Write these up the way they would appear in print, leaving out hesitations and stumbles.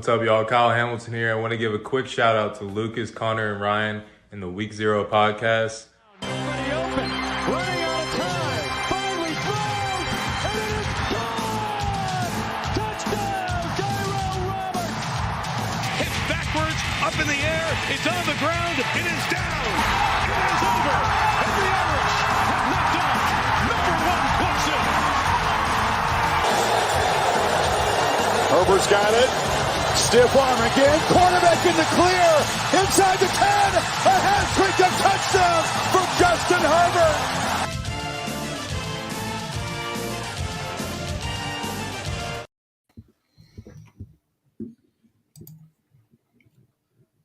up, y'all? Kyle Hamilton here. I want to give a quick shout out to Lucas, Connor, and Ryan in the Week 0 podcast. Nobody open, running out of time, finally thrown, and it is gone! Touchdown, Tyrell Roberts! Hit backwards, up in the air, it's on the ground, it is down! It is over, and the Irish have knocked off number one Clemson! Herbert's got it. Stiff arm again. Quarterback in the clear. Inside the 10. A hat-trick of touchdown from Justin Herbert.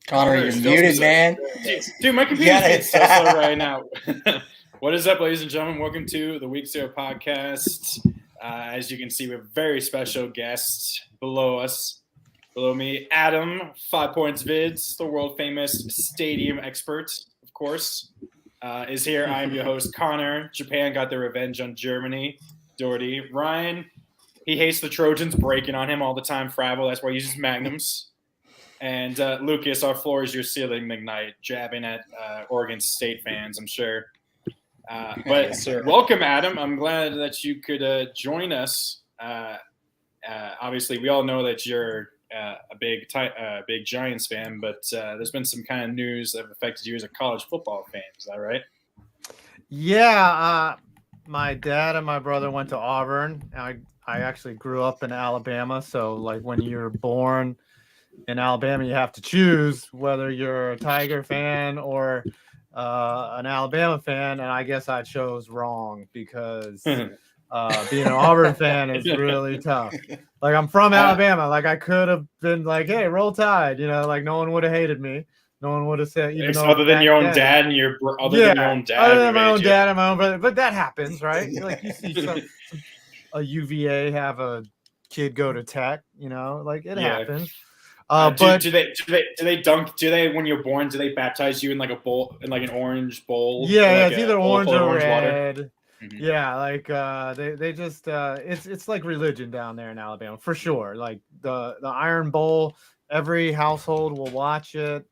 Connor, you're muted, man. Dude, my computer's getting so slow right now. What is up, ladies and gentlemen? Welcome to the Week 0 podcast. As you can see, we have very special guests below us. Below me, Adam, FivePoints Vids, the world-famous stadium expert, of course, is here. I am your host, Connor. Japan got their revenge on Germany. Doherty. Ryan, he hates the Trojans breaking on him all the time. Frabble, that's why he uses magnums. And Lucas, our floor is your ceiling, McKnight, jabbing at Oregon State fans, I'm sure. But Yes, welcome, Adam. I'm glad that you could join us. Obviously, we all know that you're a big Giants fan, but there's been some kind of news that have affected you as a college football fan. Is that right? Yeah, my dad and my brother went to Auburn. I actually grew up in Alabama, so like when you're born in Alabama, you have to choose whether you're a Tiger fan or an Alabama fan, and I guess I chose wrong because being an Auburn fan is really tough. Like, I'm from Alabama. Like, I could have been like, hey, roll Tide. You know, like, no one would have hated me. No one would have said, even though other than your own dad and your other than your own dad. Other than my own dad and my own brother. But that happens, right? Like, you see a UVA have a kid go to Tech, you know, like it happens. But do they dunk? Do they, when you're born, do they baptize you in like a bowl, in like an orange bowl? Yeah, like it's either orange or red. Water? Mm-hmm. Yeah, like they just it's like religion down there in Alabama for sure. Like the Iron Bowl, every household will watch it.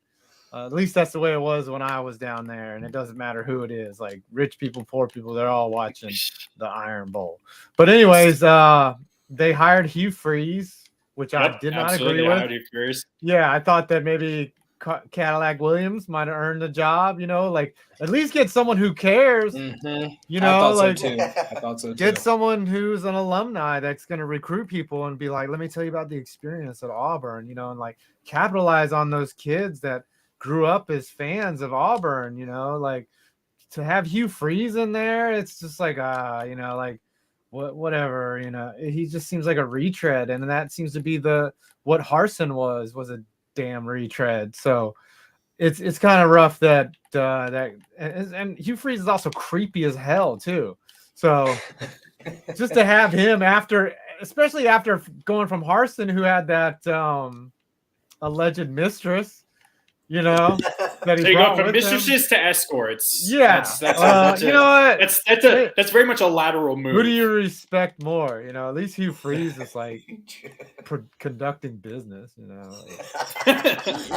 At least that's the way it was when I was down there, and it doesn't matter who it is. Like rich people, poor people, they're all watching the Iron Bowl. But anyways, they hired Hugh Freeze, which I did not agree with. Yeah, I thought that maybe Cadillac Williams might have earned the job, you know, like at least get someone who cares, you know, I thought so too. Get someone who's an alumni that's going to recruit people and be like, let me tell you about the experience at Auburn, you know, and like capitalize on those kids that grew up as fans of Auburn, you know, like to have Hugh Freeze in there. It's just like, you know, like whatever, you know, he just seems like a retread. And that seems to be what Harsin was a damn retread. So it's kind of rough that and Hugh Freeze is also creepy as hell too. So just to have him especially after going from Harsin, who had that alleged mistress, you know, that he go from mistresses to escorts. Yeah, that's you know what? That's very much a lateral move. Who do you respect more? You know, at least Hugh Freeze is like conducting business. You know.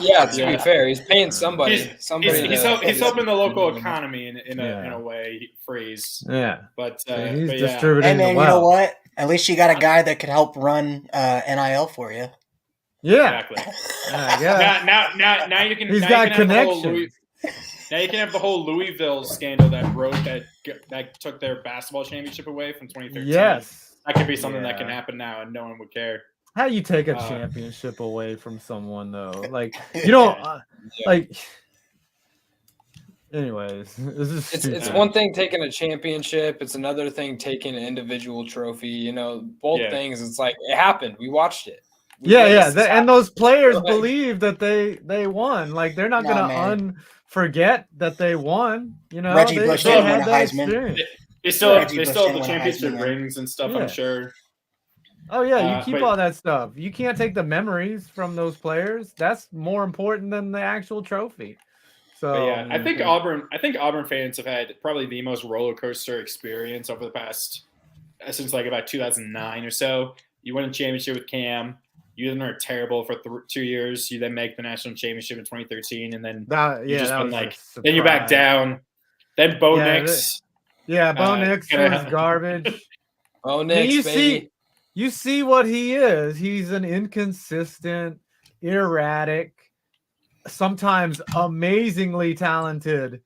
Yeah, to be fair, he's paying somebody. He's helping the local economy in a way. Freeze. Yeah, but he's distributing. And then you know what? At least you got a guy that could help run NIL for you. Yeah, exactly. Now you can. He's got connections. Now you can have the whole Louisville scandal that took their basketball championship away from 2013. Yes, that could be something that can happen now, and no one would care. How you take a championship away from someone though? Like you don't like. Anyways, it's one thing taking a championship. It's another thing taking an individual trophy. You know, both things. It's like it happened. We watched it. And those players believe that they won. Like they're not gonna forget that they won. You know, Reggie Bush they had had a that Heisman. experience. They still have the championship rings and stuff. I'm sure. Oh yeah, you keep all that stuff. You can't take the memories from those players. That's more important than the actual trophy. So yeah, I think Auburn fans have had probably the most roller coaster experience over the past since like about 2009 or so. You win a championship with Cam. You then are terrible for 2 years. You then make the national championship in 2013, and then then you back down. Then Bo Nix. Yeah, Bo Nix was garbage. Bo Nix, baby. You see what he is. He's an inconsistent, erratic, sometimes amazingly talented,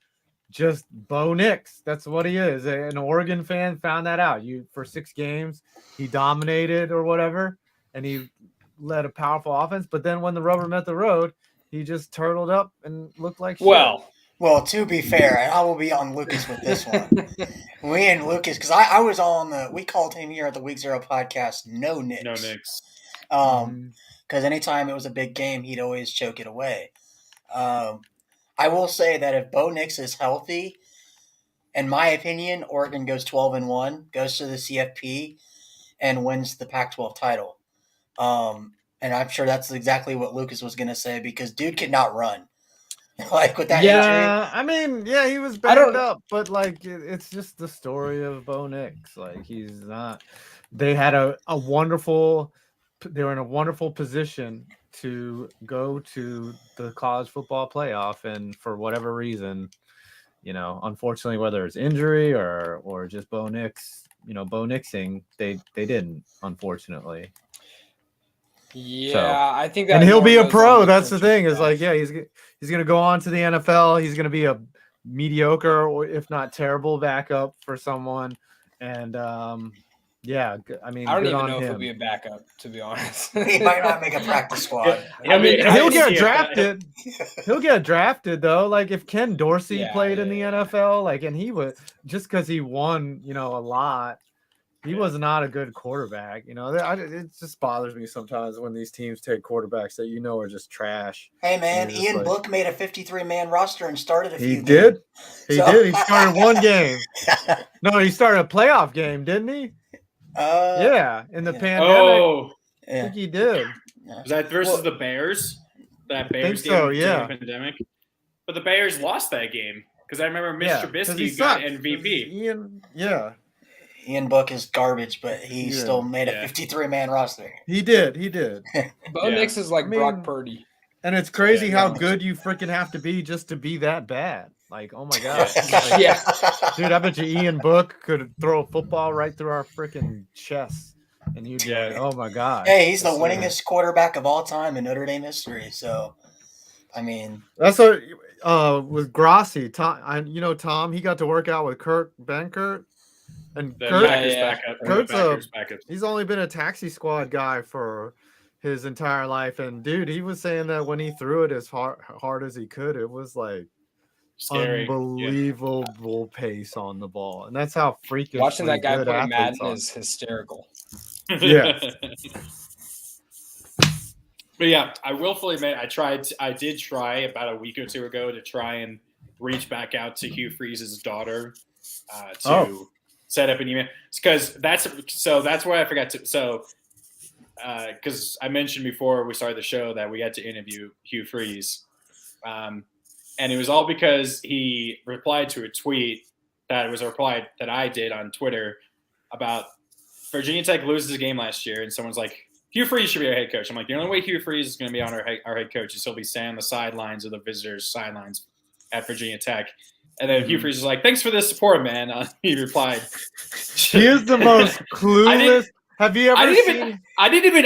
just Bo Nix. That's what he is. An Oregon fan found that out. For 6 games, he dominated or whatever, and he led a powerful offense. But then when the rubber met the road, he just turtled up and looked like shit. Well, to be fair, and I will be on Lucas with this one. Me and Lucas, because I was on we called him here at the Week 0 podcast, No Nix. No Nix. Because anytime it was a big game, he'd always choke it away. I will say that if Bo Nix is healthy, in my opinion, Oregon goes 12-1, goes to the CFP, and wins the Pac-12 title. And I'm sure that's exactly what Lucas was going to say, because dude could not run. Like with that injury. I mean, he was banged up, but like it's just the story of Bo Nix. Like he's not. They had they were in a wonderful position to go to the college football playoff, and for whatever reason, unfortunately, whether it's injury or just Bo Nix, Bo Nixing, they didn't, unfortunately. Yeah, I think that. And he'll be a pro. That's the thing. Is like, he's going to go on to the NFL. He's going to be a mediocre or if not terrible backup for someone. And I mean, I don't even know if he'll be a backup, to be honest. He might not make a practice squad. He'll get drafted. He'll get drafted though. Like if Ken Dorsey played in the NFL, like, and he was just because he won, a lot. He was not a good quarterback. It just bothers me sometimes when these teams take quarterbacks that are just trash. Hey, man, Ian Book made a 53-man roster and started a few games. He did? He started one game. No, he started a playoff game, didn't he? In the pandemic. I think he did. Was that versus the Bears? That Bears game during the pandemic? But the Bears lost that game because I remember Mr. Trubisky got MVP. Ian Book is garbage, but he still made a 53-man roster. He did. Bo Nix is like Brock Purdy. And it's crazy how good you freaking have to be just to be that bad. Like, oh my God. Dude, I bet you Ian Book could throw a football right through our freaking chests. And you'd be like, oh my God. Hey, he's the winningest quarterback of all time in Notre Dame history. So, I mean. That's what with Grossi. Tom, Tom, he got to work out with Kurt Benkert. And Kurt's he's only been a taxi squad guy for his entire life. And dude, he was saying that when he threw it as hard as he could, it was like scary. Unbelievable pace on the ball. And that's how freakish watching that guy play Madden is hysterical. Yeah. But yeah, I willfully admit I did try about a week or two ago to try and reach back out to Hugh Freeze's daughter set up an email, because that's why I forgot to. Because I mentioned before we started the show that we had to interview Hugh Freeze, and it was all because he replied to a tweet that was a reply that I did on Twitter about Virginia Tech loses a game last year, and someone's like, Hugh Freeze should be our head coach. I'm like, the only way Hugh Freeze is going to be on our head coach is he'll be standing on the sidelines or the visitors' sidelines at Virginia Tech. And then Hugh Freeze was like, "Thanks for the support, man." He replied, "He is the most clueless." Have you ever seen? I didn't even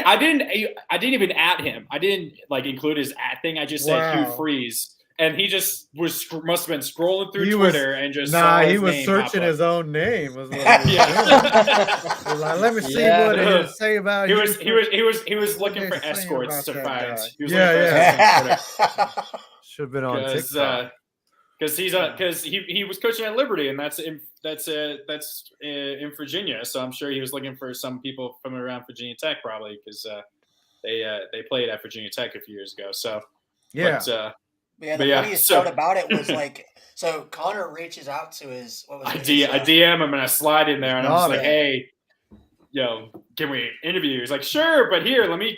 at him. I didn't include his at thing. I just said Hugh Freeze, and he just must have been scrolling through Twitter and just he was searching his own name. Was what he was like, let me see what he would say about he was looking for escorts to find. Should have been on TikTok. Because he was coaching at Liberty, and that's in Virginia. So I'm sure he was looking for some people from around Virginia Tech, probably because they played at Virginia Tech a few years ago. So the funniest part about it was so Connor reaches out to his I DM him and I slide in there and I'm just like, hey, can we interview? He's like, sure, but here, let me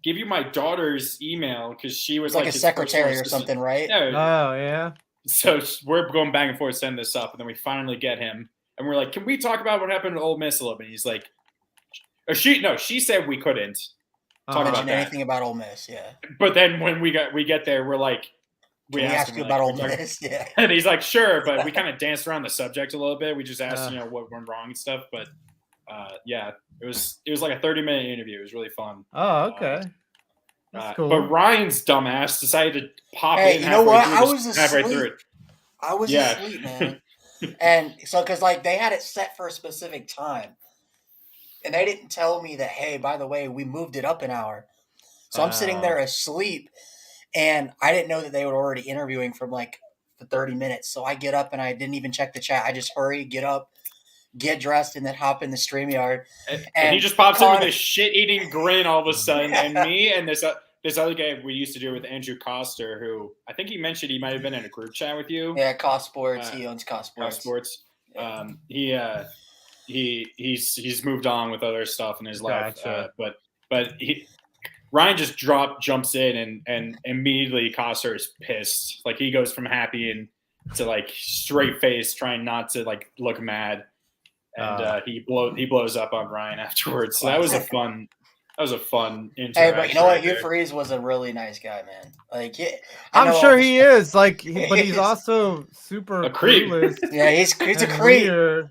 give you my daughter's email because she was like a secretary or something, right? Yeah. Oh yeah. So we're going back and forth, send this up, and then we finally get him, and we're like, "Can we talk about what happened to Ole Miss a little bit?" He's like, she said we couldn't, talk about mention that. anything about Ole Miss. Yeah. But then when we get there, we're like, We asked you about Ole Miss. Yeah. And he's like, sure, but we kind of danced around the subject a little bit. We just asked, what went wrong and stuff. But yeah, it was like a 30-minute interview. It was really fun. Oh, okay. That's cool. But Ryan's dumbass decided to pop in. Hey, you know what? I was halfway through asleep. it. I was asleep, man. And so, because like they had it set for a specific time, and they didn't tell me that, hey, by the way, we moved it up an hour. So I'm sitting there asleep, and I didn't know that they were already interviewing from like the 30 minutes. So I get up and I didn't even check the chat. I just hurry, get up, get dressed, and then hop in the StreamYard. And he just pops in with this shit-eating grin all of a sudden, and me and this other guy we used to do with Andrew Coster, who I think he mentioned he might have been in a group chat with you. Yeah, Cost Sports. He owns Cost Sports. Cost Sports. He's moved on with other stuff in his life. Gotcha. But Ryan just jumps in and immediately Coster is pissed. Like he goes from happy and to like straight face, trying not to like look mad, and he blows up on Ryan afterwards. So that was a fun interaction. Hey, but you know what? Hugh Freeze was a really nice guy, man. Like, I'm sure he is. Like, but he's also super a creep. clueless. Yeah, he's a creep. Weird.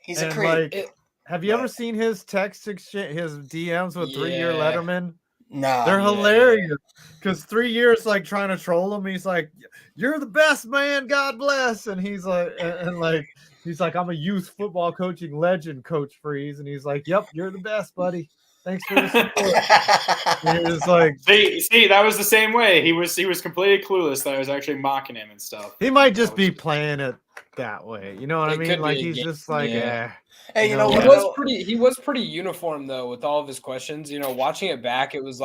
He's a And, creep. like, have you ever seen his text exchange, his DMs with 3-year Letterman? No, They're hilarious. Because 3 years, like trying to troll him, he's like, "You're the best, man. God bless." And he's like, he's like, "I'm a youth football coaching legend, Coach Freeze." And he's like, "Yep, you're the best, buddy. Thanks for the support." And he was like, see, that was the same way. He was completely clueless that I was actually mocking him and stuff. he might just be playing it that way. You know what I It mean? could Like be a he's game. just like, Yeah. Hey, you know He what? was pretty uniform though with all of his questions. You know, watching it back, it was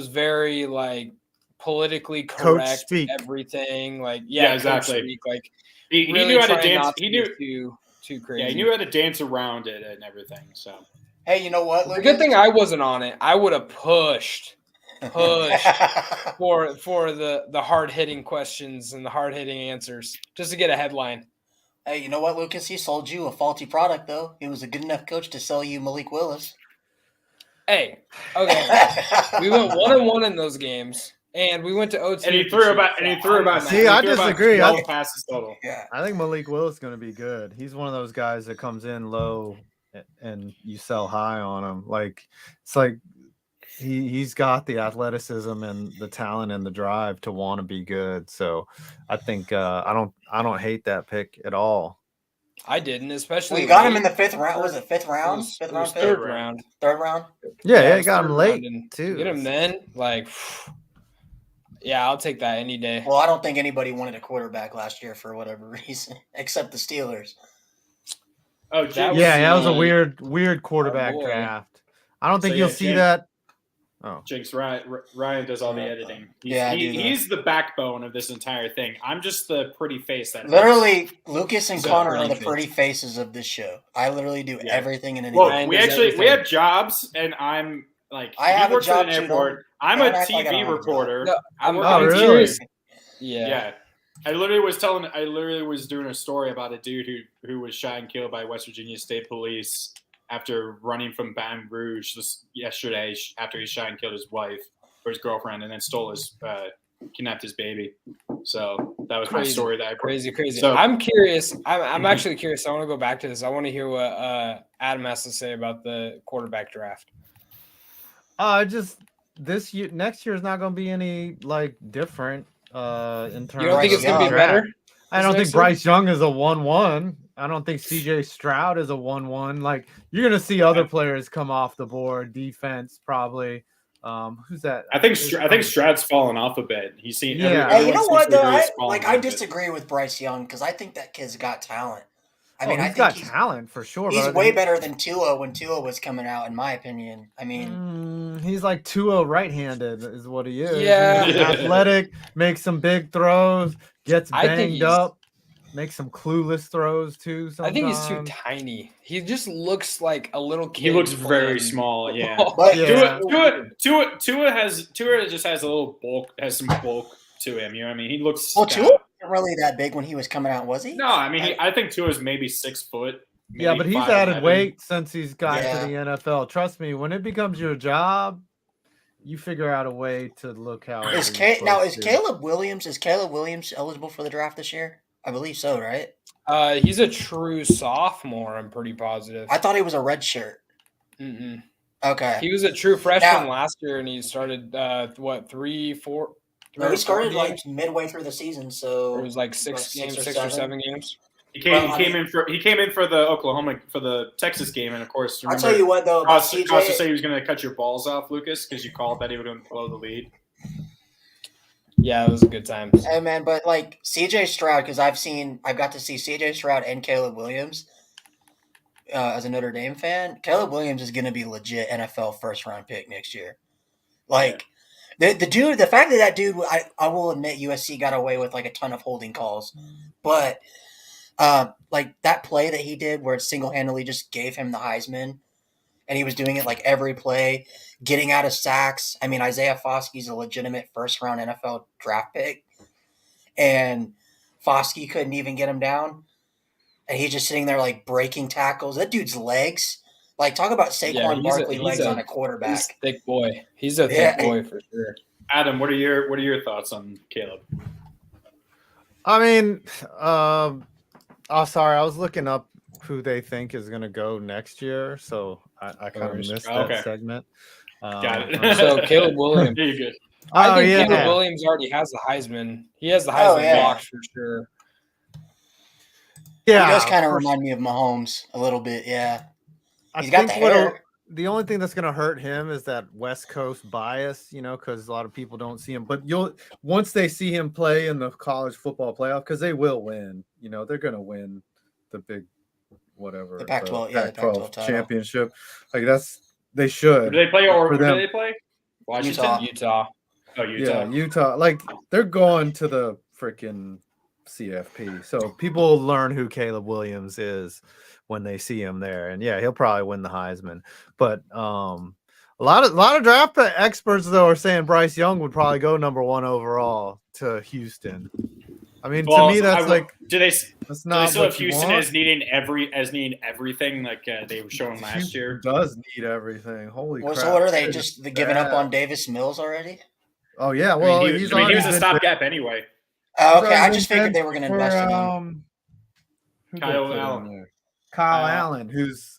very like politically correct. speak. Everything like exactly. Speak, like He really knew how to trying dance. not He to knew be too crazy. Yeah, he knew how to dance around it and everything. So Hey, you know what? The good thing I wasn't on it. I would have pushed for the hard hitting questions and the hard hitting answers just to get a headline. Hey, you know what, Lucas? He sold you a faulty product, though. He was a good enough coach to sell you Malik Willis. Hey, okay, we went 1-1 in those games, and we went to OT. and he threw about. See, I disagree. 12 passes total. Yeah. I think Malik Willis is going to be good. He's one of those guys that comes in low and you sell high on him. Like it's like he's got the athleticism and the talent and the drive to want to be good. So I think I don't hate that pick at all. I didn't, especially. Well, you got him in the 5th round. Was it 5th round? It was third round. Third round? Yeah, it you got him third late round, and too. Get him then, like, yeah, I'll take that any day. Well, I don't think anybody wanted a quarterback last year for whatever reason, except the Steelers. Oh, That That was a the- weird quarterback boy. draft. I don't think So, you'll yeah, see James- that. Oh, Jinx, Ryan does all the editing. He's the backbone of this entire thing. I'm just the pretty face that Literally, Lucas and So Connor are pretty the face. pretty faces of this show. I literally do Yeah. everything in an Well, Ryan we does actually everything. have jobs, and I'm like I he have a works job at too, an airport. don't- I'm don't a act like I TV don't have a job. reporter. No, I'm really? curious. Yeah. Yeah. I literally was doing a story about a dude who was shot and killed by West Virginia State Police after running from Baton Rouge yesterday after he shot and killed his wife or his girlfriend and then kidnapped his baby. So that was my Crazy. story that I Crazy. So- I'm curious. I'm actually curious. I want to go back to this. I want to hear what Adam has to say about the quarterback draft. just this year, next year is not going to be any like different in terms. You don't think it's going to be better? I don't think Next year? Bryce Young is a 1-1. I don't think CJ Stroud is a 1-1. Like you're gonna see other players come off the board. Defense probably. Who's that? I think Stroud's fallen off a bit. He's seen. Yeah. Hey, you know what though? He's fallen I off a bit. disagree with Bryce Young because I think that kid's got talent. I I mean, mean, I he's think got talent for sure. he's but way better than Tua when Tua was coming out, in my opinion. I mean, He's like 2-0 right-handed is what he is. Yeah. He's athletic, makes some big throws, gets I think banged he's- up, makes some clueless throws too. I think he's too sometimes. tiny. He just looks like a little kid. He looks very playing small. Yeah. But- Yeah. Tua just has a little bulk, has some bulk to him. You know what I mean? He looks. well, stout. Tua wasn't really that big when he was coming out, was he? No, I mean, I think Tua's maybe 6 foot. Yeah, maybe but he's 5'11". added weight since he's gotten Yeah. to the NFL. Trust me, when it becomes your job, you figure out a way to look how Is Caleb Williams eligible for the draft this year? I believe so, right? He's a true sophomore. I'm pretty positive. I thought he was a red shirt. Mm-mm. Okay. He was a true freshman last year, and he started 3, 4. No, he started like midway through the season, so it was like 6 games, 6 or 7 games. He came in for the Texas game, and of course, I'll tell you what though, CJ say he was going to cut your balls off, Lucas, because you called that he would blow the lead. Yeah, it was a good time. Hey man, but like CJ Stroud, because I've got to see CJ Stroud and Caleb Williams as a Notre Dame fan. Caleb Williams is going to be legit NFL first round pick next year. Like the fact that dude, I will admit USC got away with like a ton of holding calls, but like that play that he did where it single-handedly just gave him the Heisman, and he was doing it like every play, getting out of sacks. I mean, Isaiah Foskey's a legitimate first-round NFL draft pick, and Foskey couldn't even get him down, and he's just sitting there like breaking tackles. That dude's legs, like talk about Saquon Barkley legs on a quarterback. He's a thick boy. He's a thick boy for sure. Adam, what are your thoughts on Caleb? I mean, sorry, I was looking up who they think is going to go next year, so I kind of missed that segment. Got it. So Caleb Williams. You're good. I think Caleb Williams already has the Heisman. He has the Heisman box for sure. Yeah, he does kind of remind me of Mahomes a little bit. Yeah, he's got the hair. The only thing that's going to hurt him is that West Coast bias, because a lot of people don't see him. But once they see him play in the college football playoff, because they will win. They're going to win the big whatever the Pac-12, the Pac-12 championship. Like they should. Do they play who do they play? Washington, Utah. Oh, Utah. Yeah, Utah. Like they're going to the freaking CFP, so people will learn who Caleb Williams is when they see him there, and yeah, he'll probably win the Heisman. But a lot of draft experts though are saying Bryce Young would probably go number 1 overall to Houston. I mean, to me, that's do they still have Houston as needing everything like they were showing last year? Does need everything. Holy crap! So what are they just giving up on Davis Mills already? Oh yeah, well he was a stopgap anyway. Okay, I just figured they were going to invest in him. Kyle Allen, who's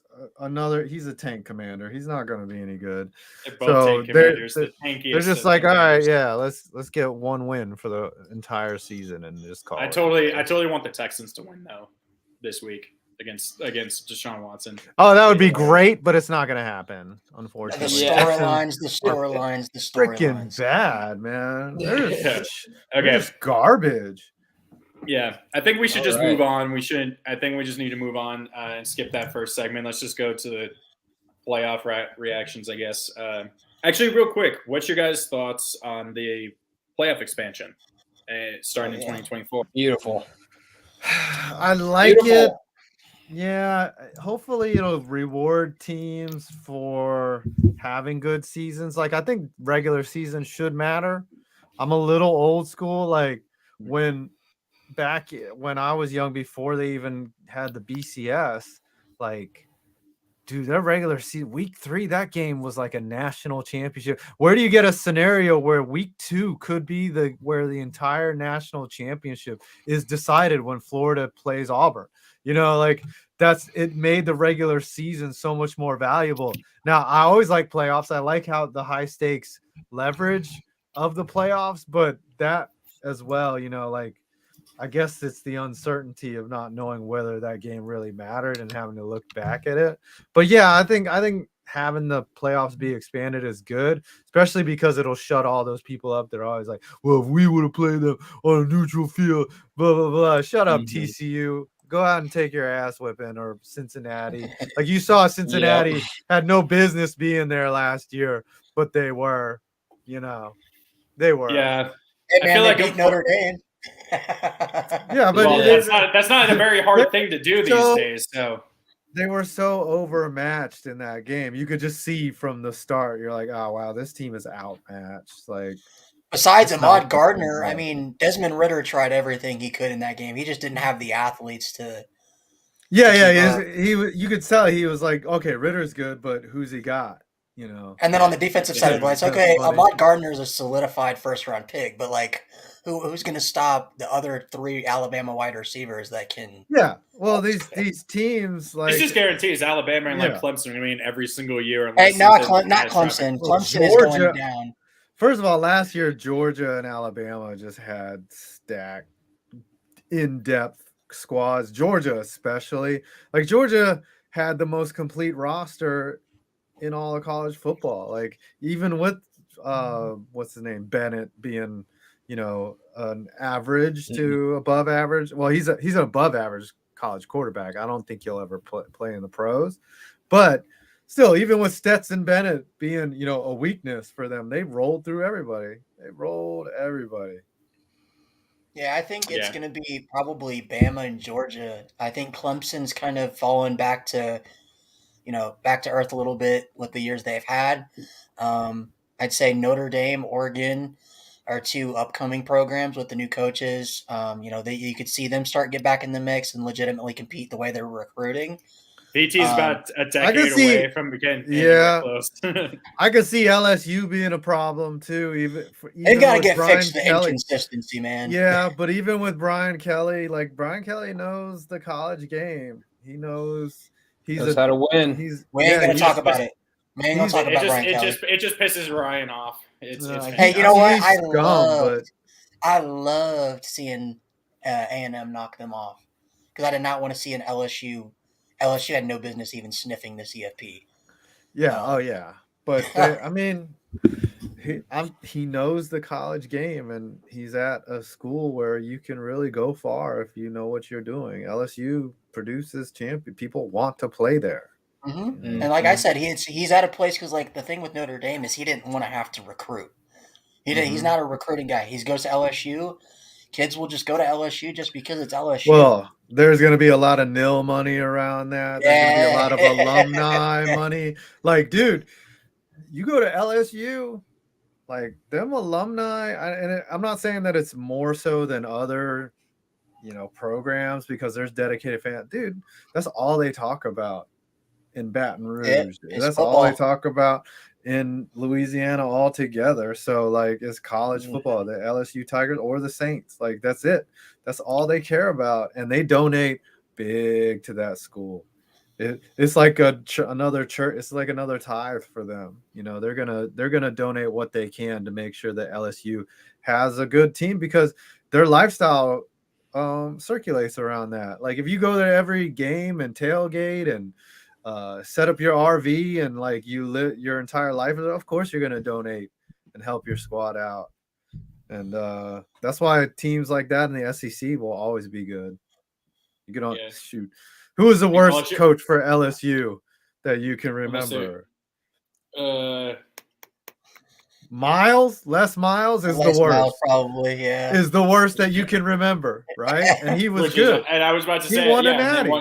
he's a tank commander. He's not going to be any good. They're both tank commanders. They're just like, all right, yeah, let's get 1 win for the entire season and just call it. I totally want the Texans to win though this week against Deshaun Watson. Oh, that would be great, but it's not going to happen, unfortunately. The storylines. Freaking bad, man. They're just garbage. Yeah, I think we should just move on. I think we just need to move on and skip that first segment. Let's just go to the playoff reactions, I guess. Actually, real quick, what's your guys' thoughts on the playoff expansion starting in 2024? Beautiful. I like it. Yeah, hopefully it'll reward teams for having good seasons. Like, I think regular season should matter. I'm a little old school. Like, when I was young, before they even had the BCS, like, dude, their regular season, week 3, that game was like a national championship. Where do you get a scenario where week 2 could be where the entire national championship is decided when Florida plays Auburn? Like it made the regular season so much more valuable. Now, I always like playoffs. I like how the high stakes leverage of the playoffs, but that as well, like, I guess it's the uncertainty of not knowing whether that game really mattered and having to look back at it. But yeah, I think having the playoffs be expanded is good, especially because it'll shut all those people up. They're always like, well, if we would have played them on a neutral field, blah, blah, blah. Shut up, TCU. Go out and take your ass whipping, or Cincinnati. Like, you saw Cincinnati had no business being there last year, but they were, they were. Yeah. Hey, man, I feel like beat Notre Dame. Yeah, but that's not a very hard thing to do these days. So they were so overmatched in that game. You could just see from the start. You're like, oh wow, this team is outmatched. Like, besides Ahmad Gardner, I mean, Desmond Ridder tried everything he could in that game. He just didn't have the athletes to. Yeah. You could tell he was like, okay, Ritter's good, but who's he got? you know. And then on the defensive side of the ball, it's okay. That's funny. Ahmad Gardner is a solidified first-round pick, but like, who's going to stop the other 3 Alabama wide receivers that can? Yeah, well, these teams like It's just guarantees Alabama and like Yeah. Clemson are going to win every single year. Hey, Unless not something not catastrophic. Clemson. Well, Clemson is going Georgia- down. First of all, last year Georgia and Alabama just had stacked, in-depth squads. Georgia especially, like Georgia had the most complete roster in all of college football. Like even with what's his name, Bennett being, you know, an average to above average. Well, he's an above average college quarterback. I don't think he'll ever play in the pros, but still, even with Stetson Bennett being, you know, a weakness for them, they rolled through everybody. Yeah, I think it's going to be probably Bama and Georgia. I think Clemson's kind of fallen back to earth a little bit with the years they've had. I'd say Notre Dame, Oregon are 2 upcoming programs with the new coaches. You could see them get back in the mix and legitimately compete the way they're recruiting. VT's about a decade away from getting close. I could see LSU being a problem too. Even they've got to get Brian fixed the Kelly. inconsistency, man. Yeah, but even with Brian Kelly, like Brian Kelly knows the college game. He knows knows how to win. We ain't gonna talk about it. We ain't gonna talk about Brian Kelly. It just pisses Ryan off. Hey, you know what? I loved seeing A&M knock them off because I did not want to see an LSU. LSU had no business even sniffing the CFP. Yeah, but I mean, he knows the college game, and he's at a school where you can really go far if you know what you're doing. LSU produces champion. People want to play there. And like I said, he's at a place because like the thing with Notre Dame is he didn't want to have to recruit. He's not a recruiting guy. He goes to LSU. Kids will just go to LSU just because it's LSU. Well, there's going to be a lot of nil money around that. There's going to be a lot of alumni money. Like, dude, you go to LSU, like them alumni, and I'm not saying that it's more so than other, you know, programs because there's dedicated fans. Dude, that's all they talk about in Baton Rouge. That's football. All they talk about in Louisiana altogether. So like it's college football, the LSU Tigers or the Saints. Like that's it. That's all they care about. And they donate big to that school. It's like another church. It's like another tithe for them. You know, they're gonna donate what they can to make sure that LSU has a good team because their lifestyle circulates around that. Like if you go there every game and tailgate and set up your RV and like you live your entire life, of course you're gonna donate and help your squad out. And that's why teams like that in the SEC will always be good. You can shoot. Who is the worst coach for LSU that you can remember? Miles? Les Miles is the worst. Miles probably, yeah. Is the worst that you can remember, right? And he was good. And I was about to say, he won a natty.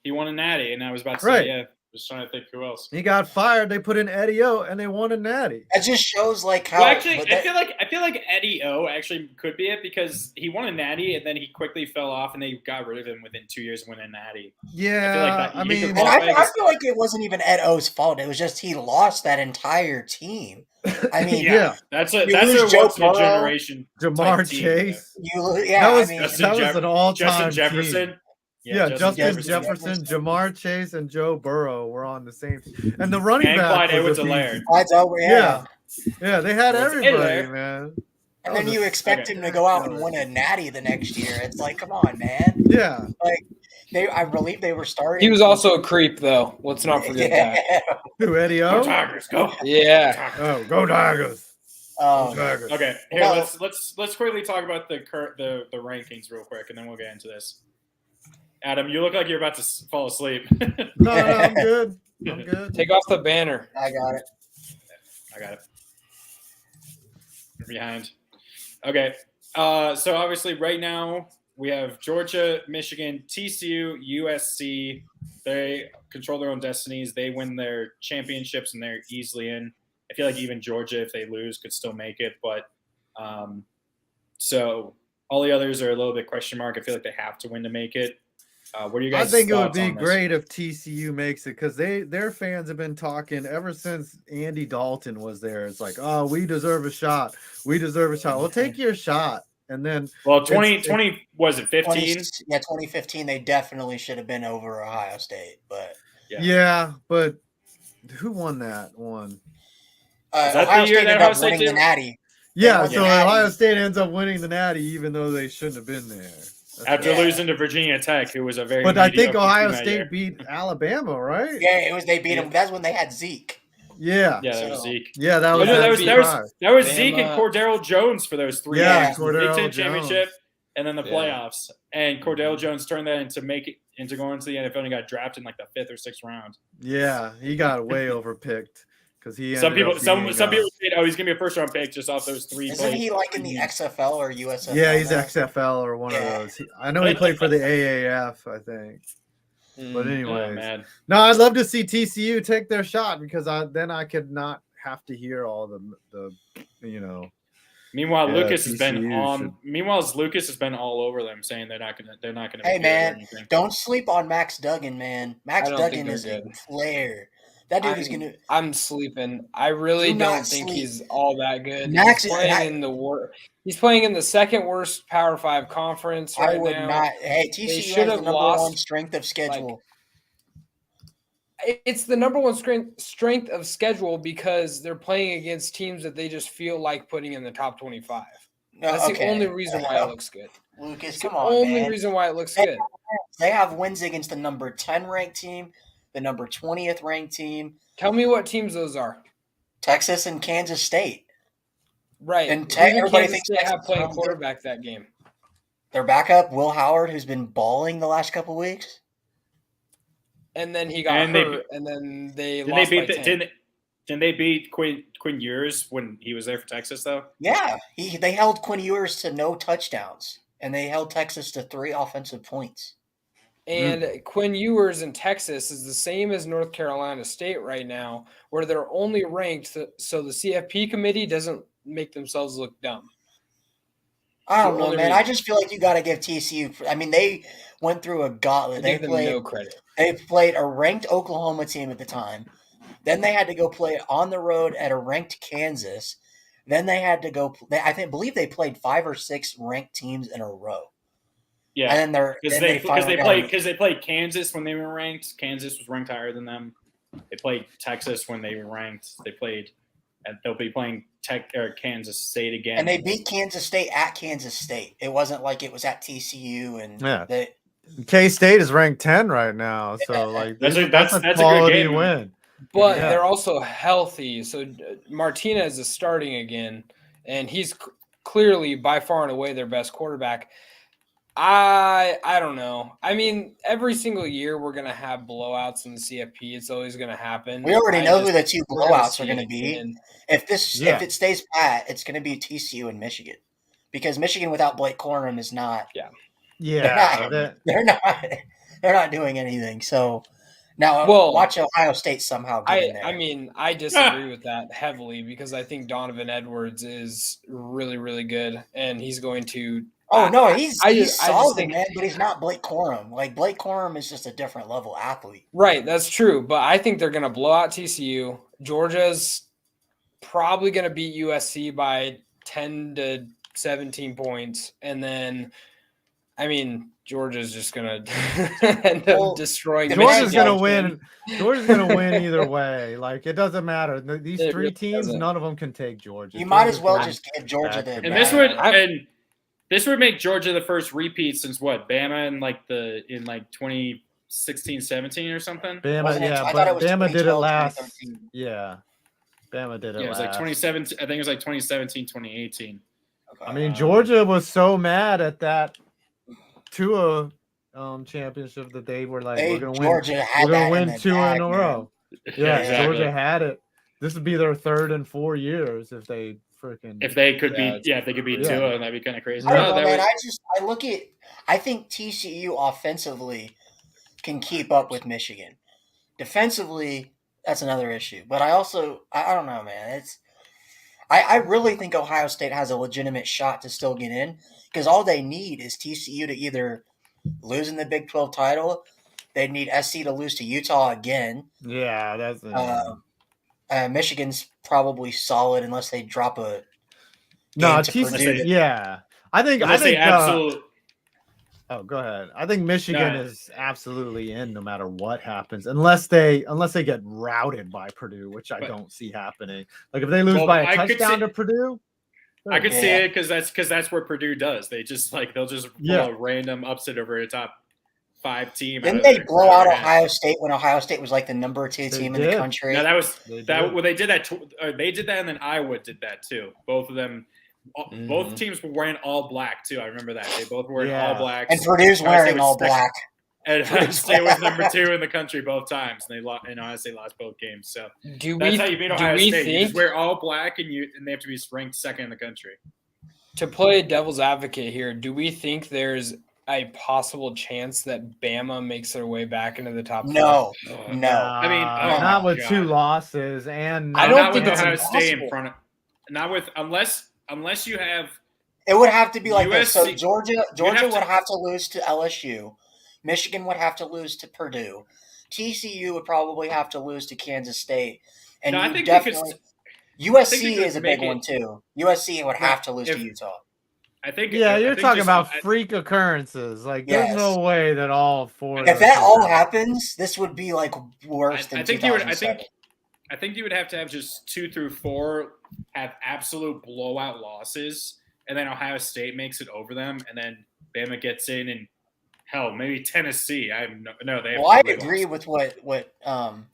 He won a natty, and I was about to say, just trying to think who else. He got fired. They put in Eddie O, and they won a natty. That just shows like how. Well, actually, I feel like Eddie O actually could be it because he won a natty, and then he quickly fell off, and they got rid of him within 2 years of winning a natty. Yeah, I feel like it wasn't even Ed O's fault. It was just he lost that entire team. I mean, that's a once in a generation. Jamar Chase. That was an all-time Justin Jefferson. Team. Yeah, Justin Jefferson, Jamar Chase, and Joe Burrow were on the same team. And the running back was Yeah, they had everybody, man. And then you expect him to go out and win a natty the next year. It's like, come on, man. Yeah. Like I believe they were starting. He was also a creep, though. Let's not forget that. Who, Eddie O? Go Tigers, go. Yeah. Oh, go Tigers. Okay, here let's quickly talk about the rankings real quick, and then we'll get into this. Adam, you look like you're about to fall asleep. No, I'm good. I'm good. Take off the banner. I got it. You're behind. Okay. So obviously right now we have Georgia, Michigan, TCU, USC. They control their own destinies. They win their championships and they're easily in. I feel like even Georgia, if they lose, could still make it. But so all the others are a little bit question mark. I feel like they have to win to make it. What are you I guys' think it would thoughts be on this? great if TCU makes it because their fans have been talking ever since Andy Dalton was there. It's like, oh, we deserve a shot. We deserve a shot. Well, take your shot. And then Well, 2020 was it 15? 2015, they definitely should have been over Ohio State, but yeah, but who won that one? Is that Ohio the year State that ended Ohio up State winning the did? Natty. Yeah, won so the Natty. Ohio State ends up winning the Natty, even though they shouldn't have been there. That's After right. losing to Virginia Tech, who was a very But I think mediocre Ohio team that State year. beat Alabama, right? Yeah, it was they beat them. That's when they had Zeke. Yeah. Yeah, that was So- Zeke. Yeah, that Oh, was no, that was Bama. Zeke and Cordell Jones for those 3 Yeah, games. The Cordell Big Ten Jones. championship and then the Yeah. playoffs. And Cordell Jones turned that into going into the NFL and got drafted in like the 5th or 6th round. Yeah, he got way overpicked because he. Some ended people, up some being, people said, "Oh, he's gonna be a first round pick just off those 3." Isn't he like in the XFL or USFL? Yeah, he's now? XFL or one of Yeah. those. I know he played for the AAF, I think. But Oh, anyways, man. no, I'd love to see TCU take their shot because then I could not have to hear all the Meanwhile, Yeah, Lucas has been TCU should- Lucas has been all over them, saying they're not gonna. Hey be good or man, anything. don't sleep on Max Duggan, man. Max I don't Duggan think is they're a good. player. That dude is gonna. I'm sleeping. I really Do not don't think sleep. he's all that good. Max- he's playing He's playing in the second worst Power 5 conference right I would now. not. Hey, TCU has should the have number lost, one strength of schedule. It's the number one strength of schedule because they're playing against teams that they just feel like putting in the top 25. No, That's okay. the only reason why it looks good. Lucas, It's the come on, only man. reason why it looks good. They have wins against the number 10 ranked team, the number 20th ranked team, Tell me what teams those are. Texas and Kansas State. Right. And Who did everybody Kansas thinks State Texas have is playing really good. quarterback that game? Their backup, Will Howard, who's been balling the last couple weeks. And then he got hurt, and then they Didn't lost they by beat? 10. Didn't they beat Quinn Ewers when he was there for Texas though? Yeah, they held Quinn Ewers to no touchdowns, and they held Texas to 3 offensive points. And Quinn Ewers in Texas is the same as North Carolina State right now, where they're only ranked so the CFP committee doesn't make themselves look dumb. I don't The know, only man. reason. I just feel like you got to give TCU. I mean, they went through a gauntlet. I They give them played. no credit. They played a ranked Oklahoma team at the time. Then they had to go play on the road at a ranked Kansas. Then they had to go. Believe they played 5 or 6 ranked teams in a row. Yeah, And then because they played Kansas when they were ranked. Kansas was ranked higher than them. They played Texas when they were ranked. They'll be playing Kansas State again. And they beat Kansas State at Kansas State. It wasn't like it was at TCU and Yeah. K-State is ranked 10 right now, so like That's a good quality game. win. But Yeah. they're also healthy. So Martinez is starting again, and he's clearly by far and away their best quarterback. I don't know. I mean, every single year we're gonna have blowouts in the CFP. It's always gonna happen. we already know who the 2 we're gonna blowouts are see going to it be. again. If it stays pat, it's going to be TCU and Michigan, because Michigan without Blake Corum is not. Yeah, They're not doing anything. So now watch Ohio State somehow get in there. I mean, I disagree with that heavily because I think Donovan Edwards is really, really good, and he's going to. Oh no, he's solid, think, man, but he's not Blake Corum. Like Blake Corum is just a different level athlete. Right, that's true. But I think they're going to blow out TCU. Georgia's probably going to beat USC by 10 to 17 points, and then, I mean, Georgia's just going to end up destroying. Georgia's going to win. Georgia's going to win either way. Like, it doesn't matter. These 3 teams, none of them can take Georgia. You might as well just give Georgia the. And this would make Georgia the first repeat since what? Bama in 2016-17 or something? Bama, yeah, but Bama did it last. Yeah. Bama did it last. It was like 2017. I think it was like 2017, 2018. I mean, Georgia was so mad at that Tua championship that they were like, we're gonna win 2 in a row. Yeah, exactly. Georgia had it. This would be their 3rd in 4 years if they freaking. If they could beat Tua, that'd be kind of crazy. I don't know, man. I think TCU offensively can keep up with Michigan. Defensively, that's another issue. But I don't know, man. I really think Ohio State has a legitimate shot to still get in because all they need is TCU to either losing the Big 12 title. They'd need SC to lose to Utah again. Yeah, that's Michigan's probably solid unless they drop a no game to TC. Purdue. Yeah, I think absolutely. Oh, go ahead. I think Michigan is absolutely in no matter what happens, unless they get routed by Purdue, which I don't see happening. Like if they lose by a touchdown to Purdue, I could see it because that's what Purdue does. They just they'll just pull a random upset over a top 5 team. Didn't they blow out Ohio State when Ohio State was like the number 2 team in the country? No, that was that. Well, they did that. They did that, and then Iowa did that too. Both of them. Both teams were wearing all black too. I remember that. They both were wearing all black. And Purdue's wearing all black. And Ohio State was number 2 in the country both times. And they lost. And Ohio State lost both games. So that's how you beat Ohio State. You just wear all black, and they have to be ranked 2nd in the country. To play devil's advocate here, do we think there's a possible chance that Bama makes their way back into the top 5? No. I mean, not with 2 losses, and I don't think it's Ohio impossible. State in front of. Not with unless you have. It would have to be like this. So USC Georgia would have to lose to LSU. Michigan would have to lose to Purdue. TCU would probably have to lose to Kansas State. And I think USC is a big one too. USC would have to lose to Utah. I think. Yeah, you're think talking about freak occurrences. Like, there's no way that all 4. If that all happens, this would be like worse than 2007. I think you would have to have just 2 through 4 have absolute blowout losses, and then Ohio State makes it over them, and then Bama gets in, and hell, maybe Tennessee. I agree with what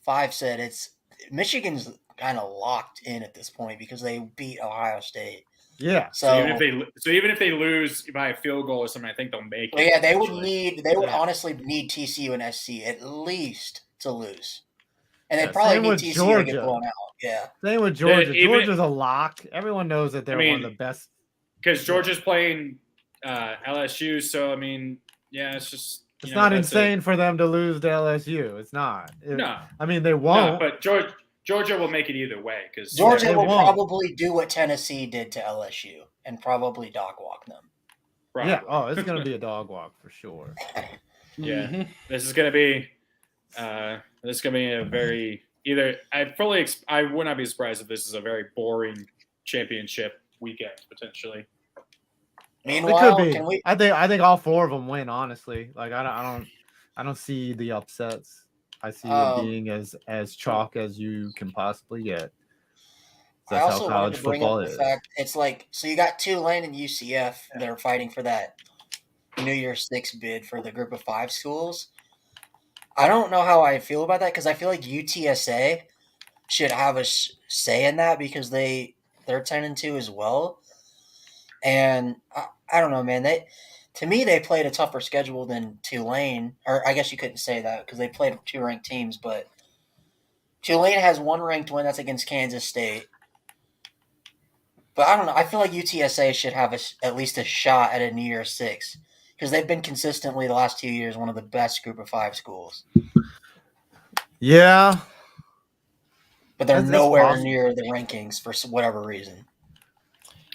Five said. It's Michigan's kind of locked in at this point because they beat Ohio State. Yeah. So even if they lose by a field goal or something, I think they'll make it. Yeah, they would honestly need TCU and SC at least to lose. And they probably need TCU to get blown out. Yeah. Same with Georgia. Georgia's a lock. Everyone knows that they're one of the best. Because Georgia's playing LSU, so I mean, yeah, it's just it's not insane for them to lose to LSU. It's not. No. I mean, they won't. No, but Georgia will make it either way because Georgia will probably do what Tennessee did to LSU and probably dog walk them. Probably. Yeah. Oh, it's going to be a dog walk for sure. Yeah. Mm-hmm. This is going to be a very I would not be surprised if this is a very boring championship weekend potentially. Meanwhile, it could be. I think all 4 of them win. Honestly, like I don't see the upsets. I see it being as chalk as you can possibly get. That's I also wanted to bring up the fact it's like so you got Tulane and UCF that are fighting for that New Year's 6 bid for the group of 5 schools. I don't know how I feel about that because I feel like UTSA should have a say in that because they're 10-2 as well. And I don't know, man. To me, they played a tougher schedule than Tulane. Or I guess you couldn't say that because they played 2 ranked teams. But Tulane has 1 ranked win. That's against Kansas State. But I don't know. I feel like UTSA should have at least a shot at a New Year's 6 because they've been consistently the last 2 years one of the best group of 5 schools. Yeah. But they're nowhere near the rankings for whatever reason.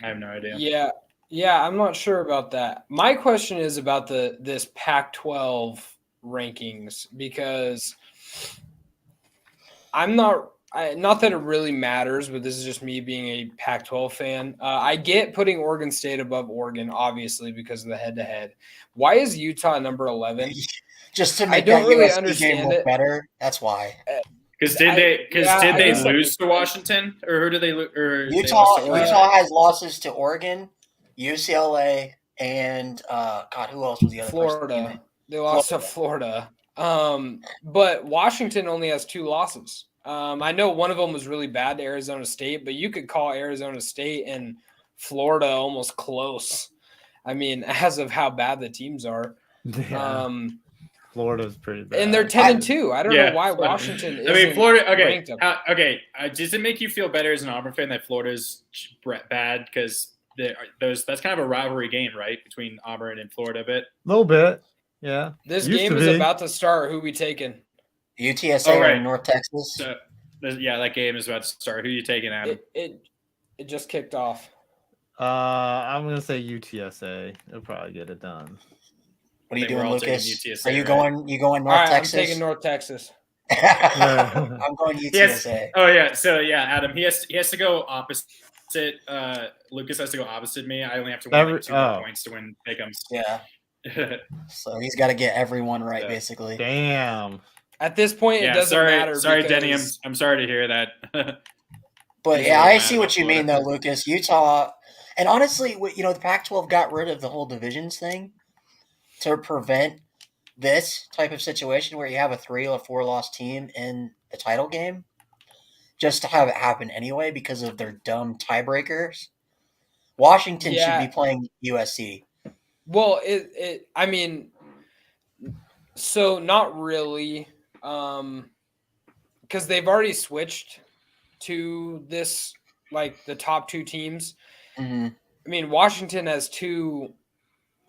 I have no idea. Yeah, I'm not sure about that. My question is about this Pac-12 rankings because not that it really matters, but this is just me being a Pac-12 fan. I get putting Oregon State above Oregon, obviously, because of the head-to-head. Why is Utah number 11? Just to make that USC game look better. That's why. Because did they lose to Washington, or who did they lose? Utah has losses to Oregon, UCLA, and who else was the other? Florida. They lost to Florida. But Washington only has 2 losses. I know one of them was really bad to Arizona State, but you could call Arizona State and Florida almost close. I mean, as of how bad the teams are. Yeah. Florida's pretty bad. And they're 10-2. I don't know why Washington isn't Florida. Okay, ranked up. Does it make you feel better as an Auburn fan that Florida's bad because that's kind of a rivalry game, right, between Auburn and Florida a bit? A little bit, yeah. This game is about to start. Who we taking? UTSA or North Texas. So, that game is about to start. Who are you taking, Adam? It just kicked off. I'm gonna say UTSA. They'll probably get it done. What are you I think we're doing, all taking Lucas? UTSA, Are you right? going All North right, Texas? I'm taking North Texas. I'm going Yes. UTSA. Oh yeah. So yeah, Adam. He has to go opposite. Lucas has to go opposite me. I only have to win like 2 more points to win Pick'ems. Yeah. So he's got to get everyone right, Yeah. basically. Damn. At this point, it doesn't matter. Sorry, because... Denny. I'm sorry to hear that. But He's yeah, really I mad see about what you Florida. mean, though, Lucas. Utah, and honestly, the Pac-12 got rid of the whole divisions thing to prevent this type of situation where you have a 3 or 4 loss team in the title game, just to have it happen anyway because of their dumb tiebreakers. Washington should be playing USC. Well, I mean, so not really, because they've already switched to this, like the top 2 teams. Mm-hmm. I mean, Washington has 2.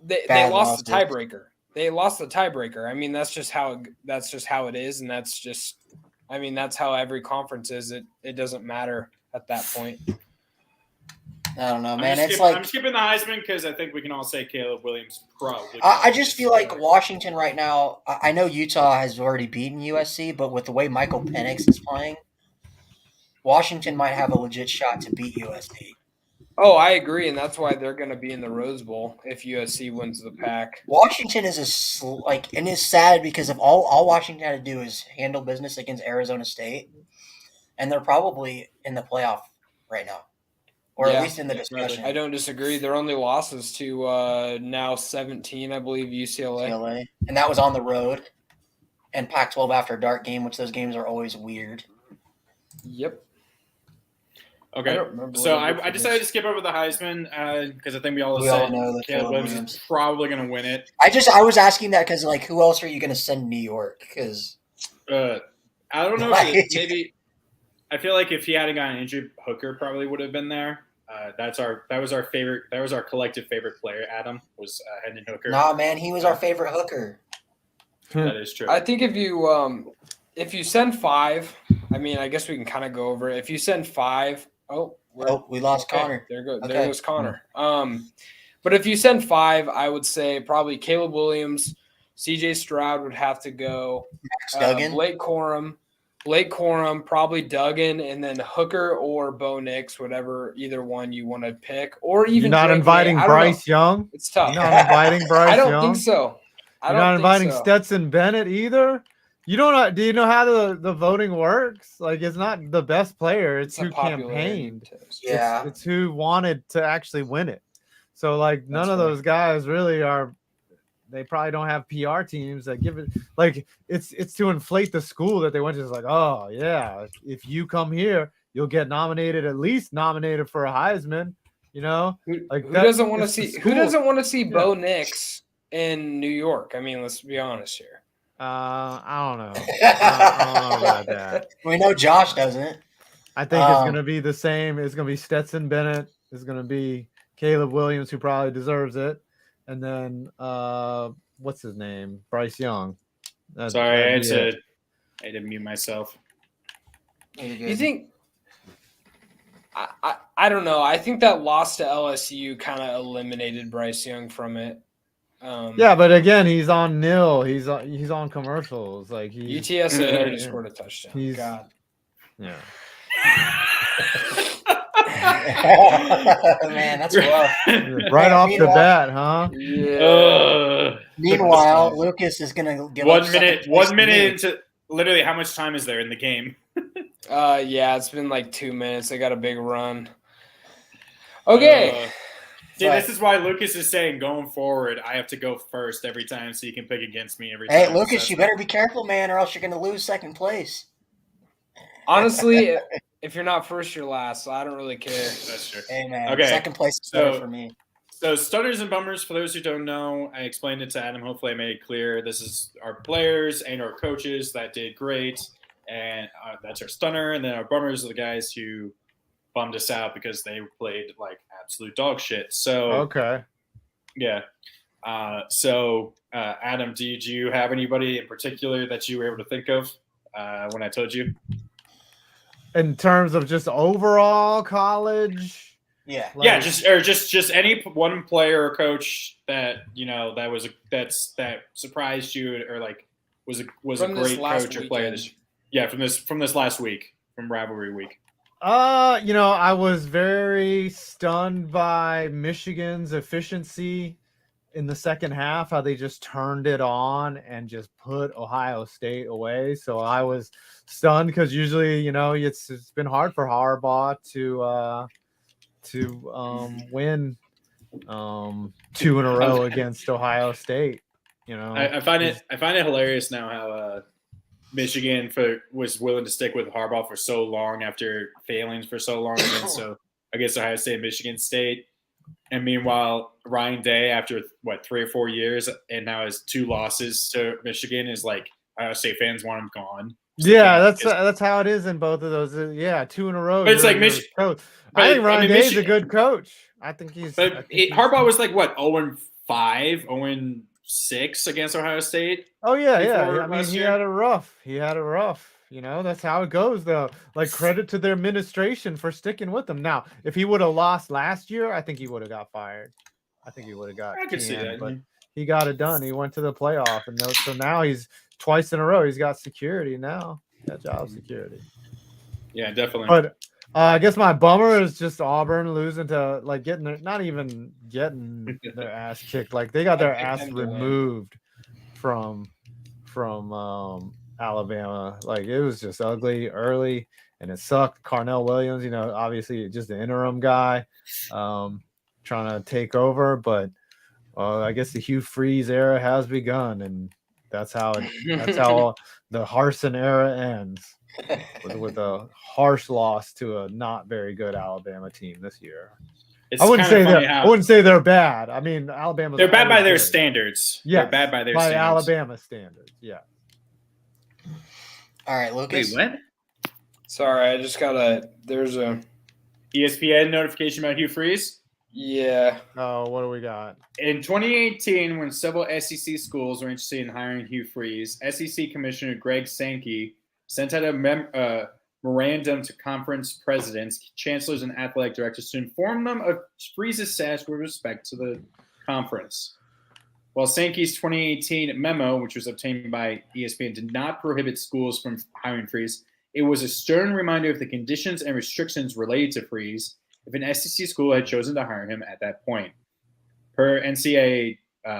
They lost the tiebreaker. They lost the tiebreaker. I mean, that's just how it is, and that's how every conference is. It doesn't matter at that point. I don't know, man. I'm skipping the Heisman because I think we can all say Caleb Williams probably. I just feel like Washington right now. I know Utah has already beaten USC, but with the way Michael Penix is playing, Washington might have a legit shot to beat USC. Oh, I agree, and that's why they're going to be in the Rose Bowl if USC wins the Pac. Washington is and it's sad because of all Washington had to do is handle business against Arizona State, and they're probably in the playoff right now. Or at least in the discussion. I don't disagree. Their only losses to now 17, I believe, UCLA. And that was on the road. And Pac-12 after a dark game, which those games are always weird. Yep. Okay. So I decided to skip over the Heisman because I think we all said Caleb Williams is probably going to win it. I was asking that because, like, who else are you going to send to New York? Because I don't know. Maybe I feel like if he hadn't gotten injured, Hooker probably would have been there. That was our favorite. That was our collective favorite player. Adam was Hendon Hooker. Nah, man, he was our favorite hooker. That is true. I think if you send 5, I mean, I guess we can kind of go over it. If you send 5, we lost Connor. There goes Connor. But if you send 5, I would say probably Caleb Williams, C.J. Stroud would have to go. Duggan, Blake Corum, probably Duggan, and then Hooker or Bo Nix, either one you want to pick, or even You're not inviting Bryce Young. It's tough. You're not inviting Bryce Young. I don't think so. You're not inviting Stetson Bennett either. Do you know how the voting works? Like, it's not the best player; it's who campaigned. Yeah, it's who wanted to actually win it. So, like, none of those guys really are. They probably don't have PR teams that give it, like, it's to inflate the school that they went to. It's like, oh yeah, if you come here, you'll get at least nominated for a Heisman. You know, who doesn't want to see Bo Nix in New York? I mean, let's be honest here. I don't know. I don't know about that. We know Josh doesn't. I think it's going to be the same. It's going to be Stetson Bennett. It's going to be Caleb Williams, who probably deserves it. And then, what's his name? Bryce Young. Sorry, I had to mute myself. You think? I don't know. I think that loss to LSU kind of eliminated Bryce Young from it. Yeah, but again, he's on nil. He's on commercials. Like UTSA already scored a touchdown. God. Yeah. Man, that's rough. Right off the bat, huh? Yeah. Meanwhile, Lucas is gonna give 1 minute. 1 minute into literally. How much time is there in the game? Yeah, it's been like 2 minutes. They got a big run. Okay. See, this is why Lucas is saying going forward, I have to go first every time, so you can pick against me every time. Hey, Lucas, you better be careful, man, or else you're gonna lose second place. Honestly, if you're not first, you're last. So I don't really care. That's true. Hey, man. Okay. Second place is better for me. So stunners and bummers, for those who don't know, I explained it to Adam. Hopefully I made it clear. This is our players and our coaches that did great. And that's our stunner. And then our bummers are the guys who bummed us out because they played like absolute dog shit. So okay. Yeah. Adam, did you have anybody in particular that you were able to think of when I told you? In terms of just overall college? Yeah. Yeah, just any one player or coach that that surprised you or like was a From this great last coach or player. weekend. From this last week, from Rivalry Week. I was very stunned by Michigan's efficiency in the second half, how they just turned it on and just put Ohio State away. So I was stunned because usually, it's been hard for Harbaugh to win 2 in a row against Ohio State. I find it hilarious now how Michigan was willing to stick with Harbaugh for so long after failings for so long against Ohio State and Michigan State. And meanwhile, Ryan Day, after 3 or 4 years, and now has 2 losses to Michigan, is like Ohio State fans want him gone. Yeah, that's how it is in both of those. 2 in a row. But it's like coach. I think Ryan Day's a good coach. I think he's. But Harbaugh was like 0-5, 0-6 against Ohio State. Oh yeah. I mean, he had a rough. That's how it goes, though. Like, credit to their administration for sticking with him. Now, if he would have lost last year, I think he would have got fired. I think he would have got. I could see that, but he got it done. He went to the playoff, and so now he's twice in a row. He's got security now. Got job security. Yeah, definitely. But I guess my bummer is just Auburn losing to not even getting their ass kicked. Like, they got their ass removed from Alabama. Like, it was just ugly early, and it sucked. Carnell Williams, obviously just the interim guy, trying to take over. But I guess the Hugh Freeze era has begun, and that's how the Harsin era ends with a harsh loss to a not very good Alabama team this year. I wouldn't say they're bad. I mean, Alabama's they're bad by their standards. Yeah, they're bad by their standards. Alabama standards. Yeah. All right, Lucas. Wait, what? Sorry, I just there's a ESPN notification about Hugh Freeze. Yeah. Oh, what do we got? In 2018, when several SEC schools were interested in hiring Hugh Freeze, SEC Commissioner Greg Sankey sent out a memorandum to conference presidents, chancellors, and athletic directors to inform them of Freeze's status with respect to the conference. While Sankey's 2018 memo, which was obtained by ESPN, did not prohibit schools from hiring Freeze, it was a stern reminder of the conditions and restrictions related to Freeze if an SEC school had chosen to hire him at that point. Per NCAA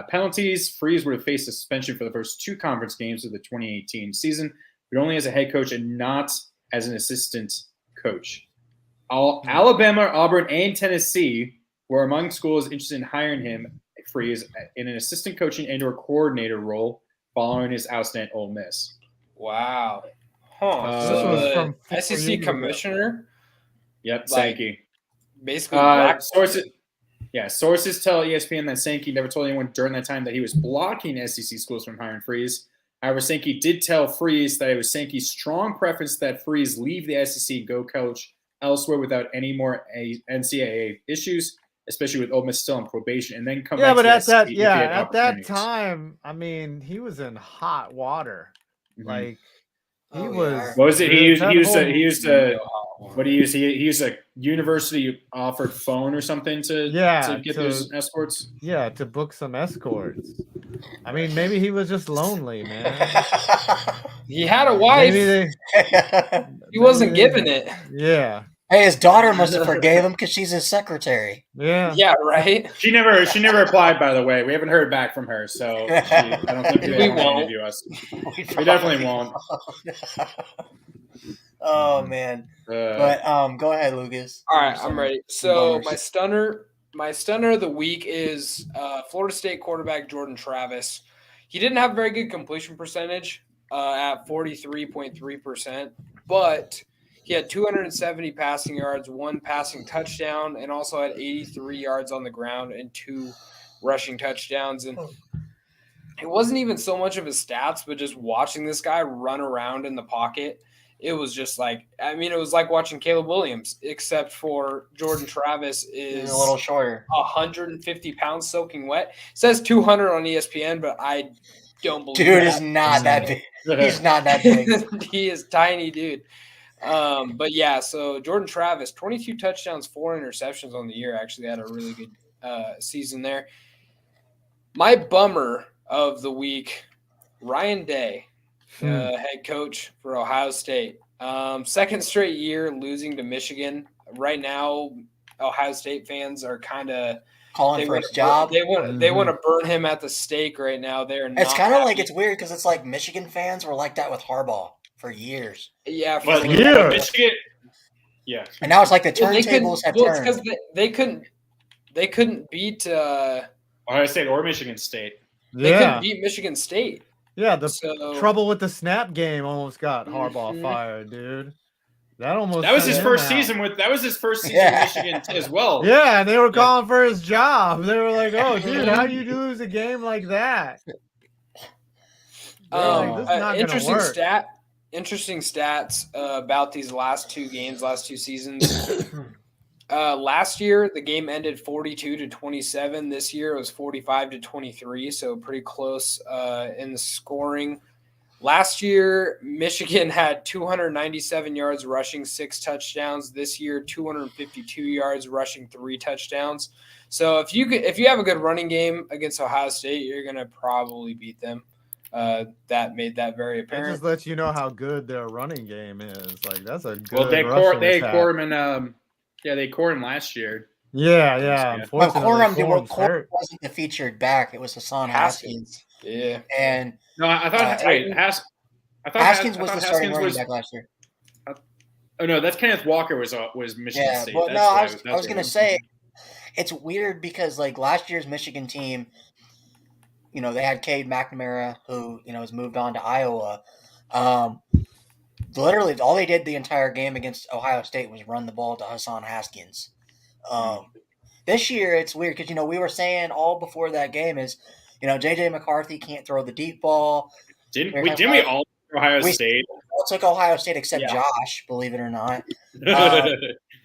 penalties, Freeze would have faced suspension for the first 2 conference games of the 2018 season, but only as a head coach and not as an assistant coach. Alabama, Auburn, and Tennessee were among schools interested in hiring him, Freeze, in an assistant coaching and/or coordinator role following his ousting at Ole Miss. Wow. Huh. This was from SEC commissioner? Yep, Sankey. Basically, sources tell ESPN that Sankey never told anyone during that time that he was blocking SEC schools from hiring Freeze. However, Sankey did tell Freeze that it was Sankey's strong preference that Freeze leave the SEC and go coach elsewhere without any more NCAA issues, especially with Ole Miss still on probation, and then come back to the SEC. At that time, I mean, he was in hot water. Mm-hmm. Like, he was. What was it? He used a university offered phone or something to get those escorts. Yeah, to book some escorts. I mean, maybe he was just lonely, man. He had a wife. He wasn't giving it. Yeah. Hey, his daughter must have forgave him because she's his secretary. Yeah. Yeah, right. She never replied, by the way. We haven't heard back from her, so I don't think we won't interview us. We definitely won't. Oh man. But go ahead, Lucas. All right, I'm ready. So my stunner of the week is Florida State quarterback Jordan Travis. He didn't have a very good completion percentage at 43.3%, but he had 270 passing yards, 1 passing touchdown, and also had 83 yards on the ground and 2 rushing touchdowns. And it wasn't even so much of his stats, but just watching this guy run around in the pocket, it was just like, I mean, it was like watching Caleb Williams, except for Jordan Travis is a little shorter, 150 pounds soaking wet. It says 200 on ESPN, but I don't believe dude is not that big. He's not that big. He is tiny, dude. But yeah, so Jordan Travis, 22 touchdowns, 4 interceptions on the year. Actually had a really good season there. My bummer of the week, Ryan Day, head coach for Ohio State. Second straight year losing to Michigan. Right now, Ohio State fans are kind of calling for his job. They want to burn him at the stake right now. It's kind of like, it's weird because it's like Michigan fans were like that with Harbaugh for years. Yeah, for years. Michigan. Yeah, and now it's like the turntables have turned. Because they couldn't beat Ohio State or Michigan State. They couldn't beat Michigan State. Yeah, trouble with the snap game almost got Harbaugh fired, dude. That was his first season with Michigan as well. Yeah, and they were calling for his job. They were like, "Oh, dude, how you lose a game like that?" Interesting stats about these last two seasons. Last year, the game ended 42-27. This year, it was 45-23, so pretty close in the scoring. Last year, Michigan had 297 yards rushing, 6 touchdowns. This year, 252 yards rushing, 3 touchdowns. So if you have a good running game against Ohio State, you're going to probably beat them. That made that very apparent. That just lets you know how good their running game is. Like, that's a good. Well, they core him in. They cored him last year. Yeah. Unfortunately, Corum wasn't the featured back. It was Hassan Haskins. Yeah. And no, I thought Haskins was the starting running back last year. Oh no, that's Kenneth Walker was Michigan State. But no, I was gonna say it's weird because like last year's Michigan team, they had Cade McNamara who has moved on to Iowa. Literally, all they did the entire game against Ohio State was run the ball to Hassan Haskins. This year, it's weird because, we were saying all before that game is, J.J. McCarthy can't throw the deep ball. Didn't we all Ohio State? We all took Ohio State except Josh, believe it or not.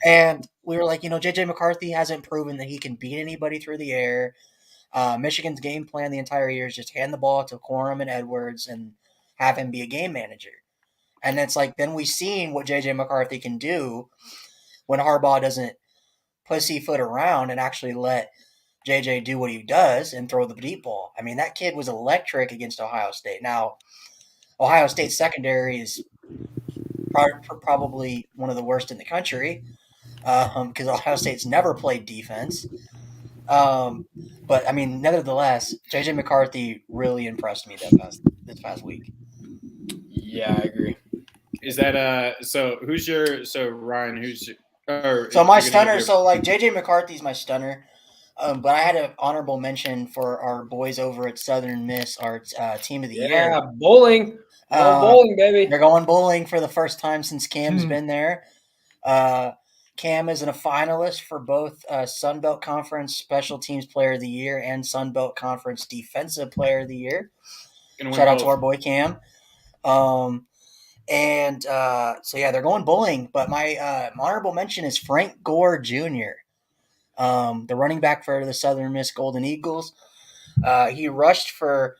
And we were like, J.J. McCarthy hasn't proven that he can beat anybody through the air. Michigan's game plan the entire year is just hand the ball to Corum and Edwards and have him be a game manager. And it's like, then we've seen what J.J. McCarthy can do when Harbaugh doesn't pussyfoot around and actually let J.J. do what he does and throw the deep ball. I mean, that kid was electric against Ohio State. Now, Ohio State's secondary is probably one of the worst in the country because Ohio State's never played defense. But, I mean, nevertheless, J.J. McCarthy really impressed me this past week. Yeah, I agree. Is that Ryan, who's your so my stunner, so like JJ McCarthy's my stunner. But I had an honorable mention for our boys over at Southern Miss, our team of the year. Yeah, bowling. Bowling, baby. They're going bowling for the first time since Cam's been there. Cam is a finalist for both Sun Belt Conference Special Teams Player of the Year and Sun Belt Conference Defensive Player of the Year. Shout out to our boy Cam. They're going bowling, but my honorable mention is Frank Gore Jr., the running back for the Southern Miss Golden Eagles. He rushed for,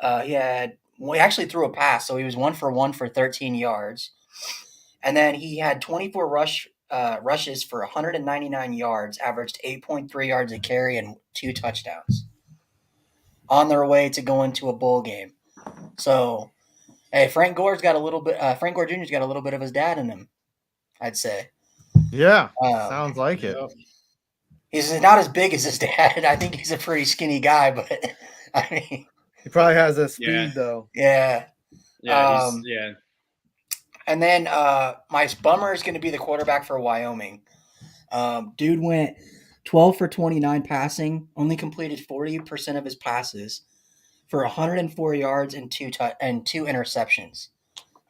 he actually threw a pass, so he was 1 for 1 for 13 yards. And then he had 24 rushes for 199 yards, averaged 8.3 yards a carry and 2 touchdowns on their way to going to a bowl game. So, hey, Frank Gore Jr.'s got a little bit of his dad in him, I'd say. Yeah, sounds like it. He's not as big as his dad. I think he's a pretty skinny guy, but I mean, he probably has that speed though. Yeah. Yeah. And then my bummer is going to be the quarterback for Wyoming. Dude went 12 for 29 passing, only completed 40% of his passes for 104 yards and 2 interceptions,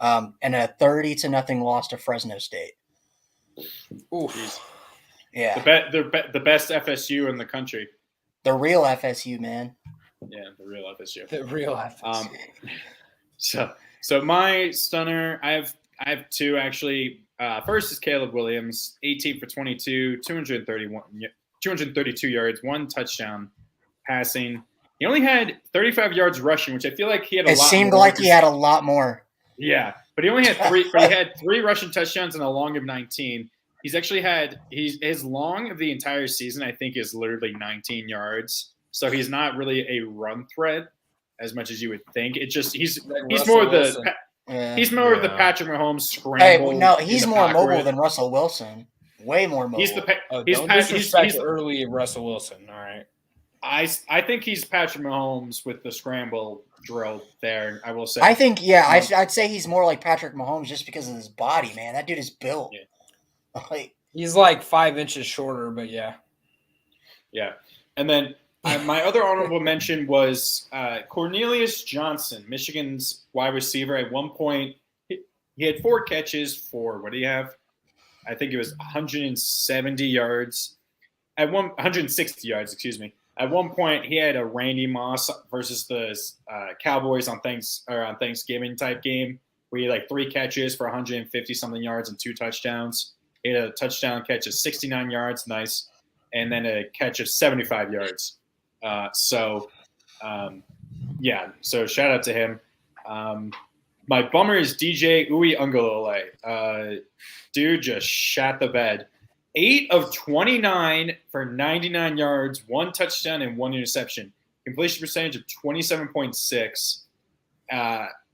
and a 30-0 loss to Fresno State. Oof. Yeah. The best FSU in the country. The real FSU, man. Yeah, the real FSU. The real FSU. So my stunner, I have 2 actually. First is Caleb Williams, 18 for 22, 232 yards, 1 touchdown passing. He only had 35 yards rushing, which I feel like he had a lot more. It seemed like he had a lot more. Yeah. But he only had 3. But he had 3 rushing touchdowns and a long of 19. He's actually had his long of the entire season, I think, is literally 19 yards. So he's not really a run threat as much as you would think. It just he's more of the Patrick Mahomes scramble. Hey, no, he's more mobile than Russell Wilson. Way more mobile. Don't disrespect early Russell Wilson. All right. I think he's Patrick Mahomes with the scramble drill there. I will say. I think I'd say he's more like Patrick Mahomes just because of his body, man. That dude is built. Yeah. He's like 5 inches shorter, but yeah. Yeah, and then my other honorable mention was Cornelius Johnson, Michigan's wide receiver. At one point, he had 4 catches for what do you have? I think it was 170 yards. 160 yards, excuse me. At one point, he had a Randy Moss versus the Cowboys on Thanksgiving type game where he had like 3 catches for 150 something yards and 2 touchdowns. He had a touchdown catch of 69 yards, nice, and then a catch of 75 yards. So shout out to him. My bummer is DJ Uiagalelei. Dude just shat the bed. 8 of 29 for 99 yards, 1 touchdown, and 1 interception. Completion percentage of 27.6.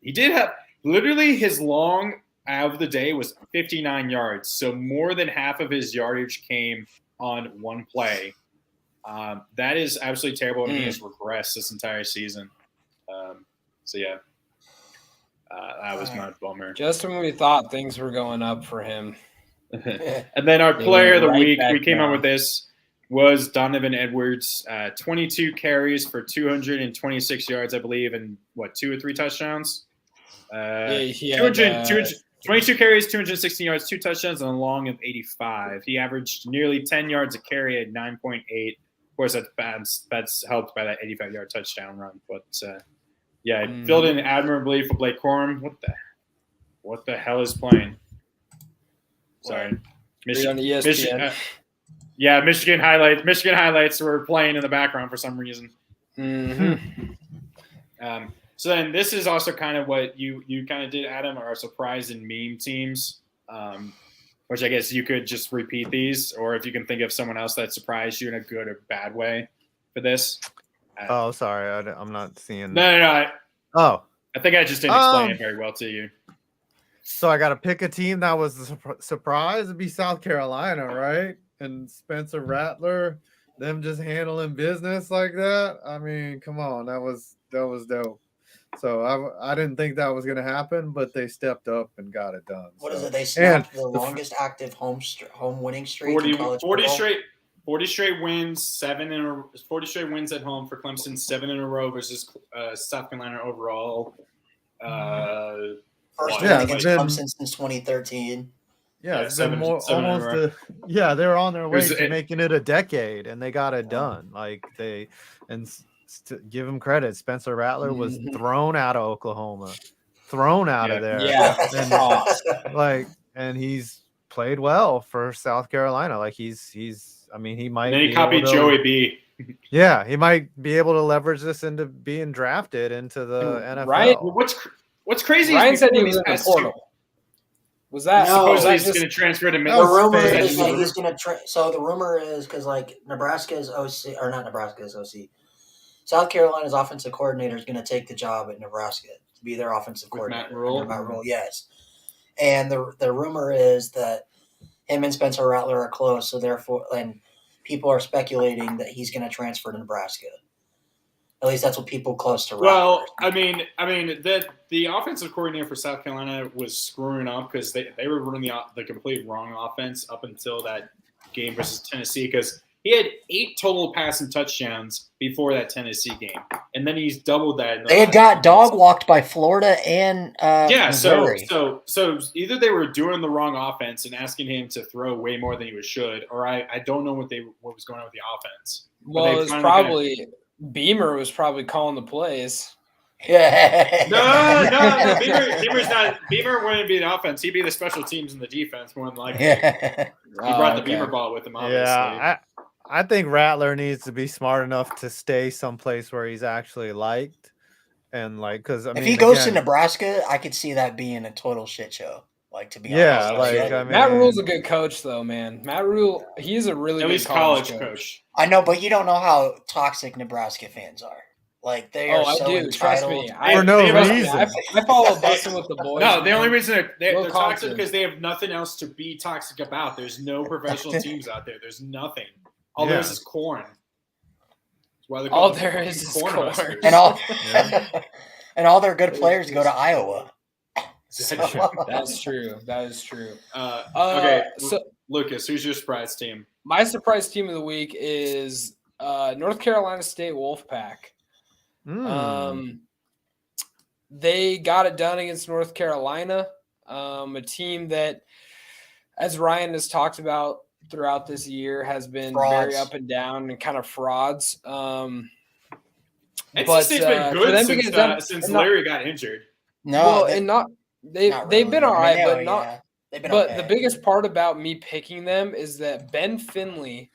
He did have literally his long out of the day was 59 yards. So more than half of his yardage came on 1 play. That is absolutely terrible, and he has regressed this entire season. That was my bummer. Just when we thought things were going up for him. And then our player of the week, we came up with this, was Donovan Edwards. 22 carries for 226 yards, I believe, and 2 or 3 touchdowns? 22 carries, 216 yards, 2 touchdowns, and a long of 85. He averaged nearly 10 yards a carry at 9.8. Of course, that's helped by that 85-yard touchdown run. But, it filled in admirably for Blake Corum. What the hell is playing? Sorry. On ESPN. Michigan highlights. Michigan highlights were playing in the background for some reason. Mm-hmm. So then this is also kind of what you kind of did, Adam, are surprise and meme teams, which I guess you could just repeat these, or if you can think of someone else that surprised you in a good or bad way for this. Sorry. I'm not seeing. No. I think I just didn't explain it very well to you. So I got to pick a team that was a surprise. It'd be South Carolina, right? And Spencer Rattler, them just handling business like that. I mean, come on, that was dope. So I didn't think that was going to happen, but they stepped up and got it done. What is it? They snapped the longest active home winning streak 40, in college 40 football. straight 40 straight wins, 40 straight wins at home for Clemson, 7 in a row versus South Carolina overall. First time against Clemson since 2013. Yeah, it's been they were on their way to making it a decade, and they got it done. To give him credit, Spencer Rattler was thrown out of Oklahoma, thrown out of there. Yeah, and he's played well for South Carolina. He might. And then he copied Joey B. Yeah, he might be able to leverage this into being drafted into the NFL. Right. What's crazy? Ryan said he was in the portal. Was that supposedly he's going to transfer to Michigan? The rumor is that he's going to. So the rumor is because Nebraska's OC or not Nebraska's OC, South Carolina's offensive coordinator is going to take the job at Nebraska to be their offensive coordinator. Matt Rule, yes. And the rumor is that him and Spencer Rattler are close, so therefore, and people are speculating that he's going to transfer to Nebraska. At least that's what people close to. Well, I mean, the offensive coordinator for South Carolina was screwing up because they were running the complete wrong offense up until that game versus Tennessee because he had 8 total passing touchdowns before that Tennessee game, and then he's doubled that. They had got dog walked by Florida and Missouri. So either they were doing the wrong offense and asking him to throw way more than he should, or I don't know what was going on with the offense. Well, it was probably. Beamer was probably calling the plays. Yeah. No. Beamer wouldn't be the offense. He'd be the special teams and the defense more than likely. Yeah. He brought the Beamer ball with him, obviously. Yeah, I think Rattler needs to be smart enough to stay someplace where he's actually liked And like, because I mean, if he goes again, to Nebraska, I could see that being a total shit show. Like, to be yeah, honest, like I mean, Matt Rule's a good coach, though, man. Matt Rule, he's a really At good least college coach. I know, but you don't know how toxic Nebraska fans are. Like, they are I so do. Trust entitled. me. For no trust me, reason. I follow Bussin' with the Boys. No, the only man. reason they're Will toxic Compton. because they have nothing else to be toxic about. There's no professional teams out there. There's nothing. All there is corn. That's why they're All called there is corn. Cornhuskers. And all, Yeah. and all their good players go to Iowa. So, That's true. That is true. Okay, So Lucas, who's your surprise team? my surprise team of the week is North Carolina State Wolfpack. They got it done against North Carolina, a team that, as Ryan has talked about throughout this year, has been very up and down and kind of frauds. NC State's been for them good to get done- since and not- Larry got injured. no, well, they, and not they've not they've really. been all I right, mean, but not. yeah, they've been But okay. the biggest part about me picking them is that Ben Finley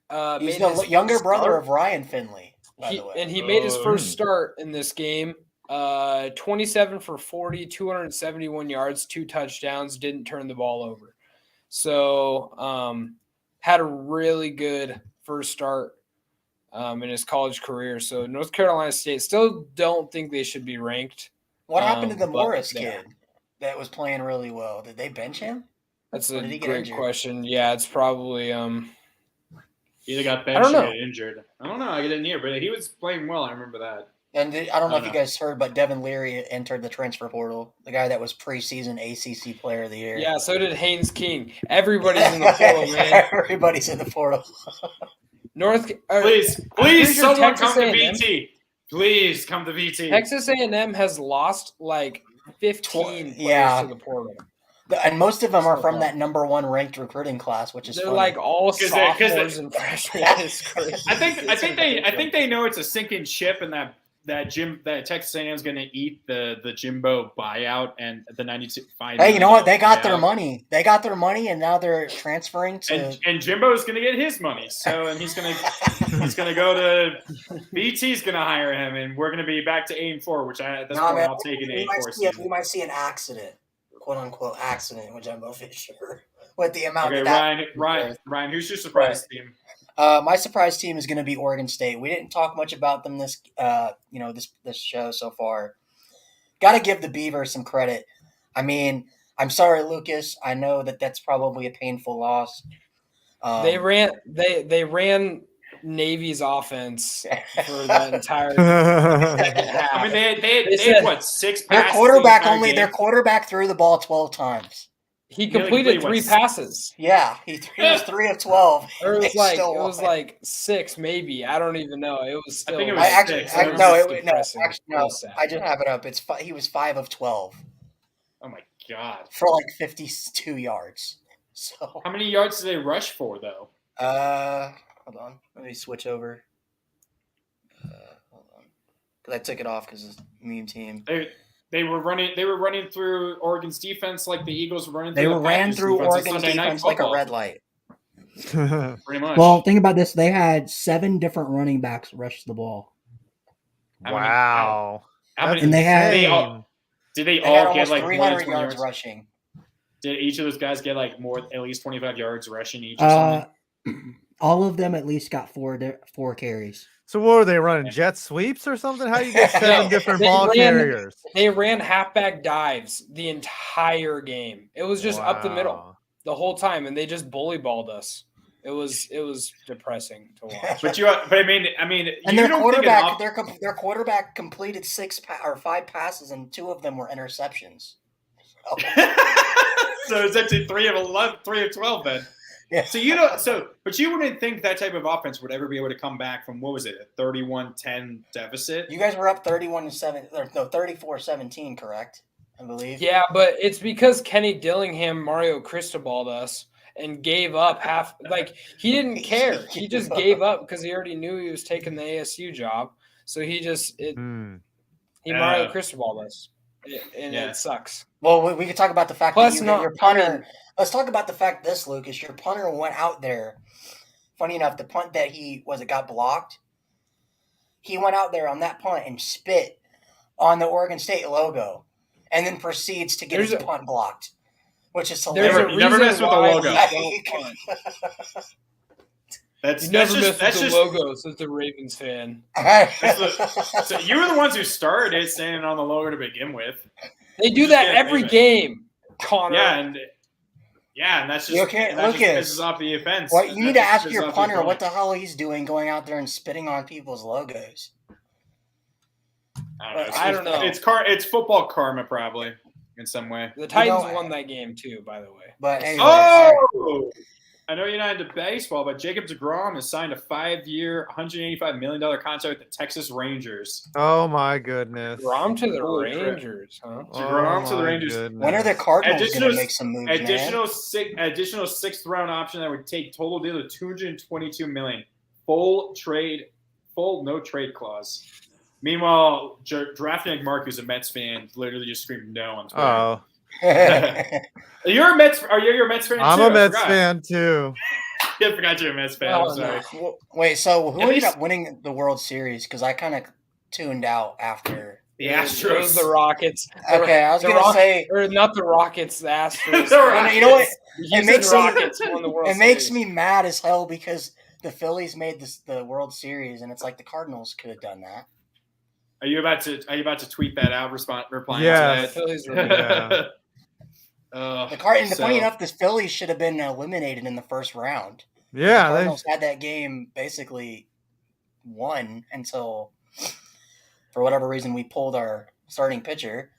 He's made the his younger first brother start. of Ryan Finley, by the way. And he made his Oh. first start in this game. 27 for 40, 271 yards, 2 touchdowns, didn't turn the ball over. So had a really good first start in his college career. So North Carolina State still don't think they should be ranked. What happened to the but Morris they are. kid that was playing really well? Did they bench him? That's Or a did he get great injured? question. Yeah, it's probably Either got I benched don't or know. got injured. I don't know. I didn't hear, but he was playing well. I remember that. And I don't know if I you don't guys heard, but Devin Leary entered the transfer portal. The guy that was preseason ACC Player of the Year. Yeah, so did Haynes King. Everybody's in the portal, man. Everybody's in the portal. Please, pretty sure someone Texas come to A&M VT. Please come to VT. Texas A&M has lost like 15 players Yeah. to the portal. And most of them are from that number 1 ranked recruiting class, which is They're funny. like all 'Cause sophomores and freshmen. It's crazy. I think they know it's a sinking ship, and that Texas A&M is going to eat the Jimbo buyout and the 92. Hey, you know what? They got their money. They got their money, and now they're transferring to. And Jimbo is going to get his money. So, and he's going to go to BT's going to hire him, and we're going to be back to 8-4, which at this point I'll take an 8-4 season. We might see an accident, quote unquote accident with Jimbo Fisher with the amount. Okay, Ryan, who's your surprise team? My surprise team is going to be Oregon State. We didn't talk much about them this show so far. Got to give the Beavers some credit. I mean, I'm sorry, Lucas. I know that's probably a painful loss. They ran Navy's offense for the entire half. I mean, they had what, 6 Their passes? their quarterback threw the ball 12 times. He completed 3 passes. Yeah, he was 3 of 12. Or it was like 6, maybe. I don't even know. It was still. I think it was I 6. I just have it up. He was 5 of 12 Oh my god! for like 52 yards. So How many yards did they rush for though? hold on. Let me switch over. Hold on, because I took it off because it's a meme team. They were running through Oregon's defense like the Eagles were running. They through ran through Oregon's Sunday Night defense like a Football. red light. Pretty much. Well, think about this. They had 7 different running backs rush the ball. Wow. How many? And they had- Did they They had all get almost like more than 300 20 yards yards? rushing. Did each of those guys get like at least 25 yards rushing each? Or something? All of them at least got 4 carries. So what were they running? Jet sweeps or something? How do you get 7 different They ball ran- carriers? They ran halfback dives the entire game. It was just up the middle Wow. the whole time, and they just bully balled us. It was depressing to watch. But I mean, And you their don't think their quarterback completed 5 passes, and 2 of them were interceptions. So it's actually 3 of 11, 3 of 12 then. Yeah. So but you wouldn't think that type of offense would ever be able to come back from, what was it, a 31-10 deficit? You guys were up 34-17, correct? I believe. Yeah, but it's because Kenny Dillingham, Mario Cristobal'd us and gave up half. Like, he didn't care. He just gave up because he already knew he was taking the ASU job. So he Mario Cristobal'd us. It sucks. Well, we could talk about the fact Plus, that your punter. Let's talk about the fact this, Lucas. Your punter went out there. Funny enough, the punt that got blocked. He went out there on that punt and spit on the Oregon State logo, and then proceeds to get his punt blocked, which is hilarious. There's a You never mess with the why logo. you don't punt. That's You never just, mess with the logos as a Ravens fan. So you were the ones who started it, standing on the logo to begin with. They do that every game, Connor. Yeah, and that's just okay, and that Lucas, just pisses off the offense. What you need to ask your punter what the hell he's doing going out there and spitting on people's logos. I don't know. It's football karma, probably in some way. The Titans won that game too, by the way. But anyway, I know you're not into baseball, but Jacob deGrom has signed a 5-year, $185 million contract with the Texas Rangers. Oh my goodness! DeGrom to the Rangers, huh? DeGrom to the Rangers. Goodness. When are the Cardinals going to make some moves? Additional 6th round option that would take total deal of $222 million. Full no trade clause. Meanwhile, drafting Mark, who's a Mets fan, literally just screamed no on Twitter. Oh. You're a Mets. Are you a Mets fan? I'm too? a Mets fan too. I forgot you're a Mets fan. I'm sorry. Wait, so who ended up winning the World Series? Because I kind of tuned out after. The Astros. It was the Rockets. Okay, I was going to say. Or not the Rockets, the Astros. You know what? It makes me mad as hell because the Phillies made the World Series, and it's like the Cardinals could have done that. Are you about to tweet that out? Replying Yeah. to The Phillies were funny enough, the Phillies should have been eliminated in the first round. Yeah, the Cardinals had that game basically won until, for whatever reason, we pulled our starting pitcher.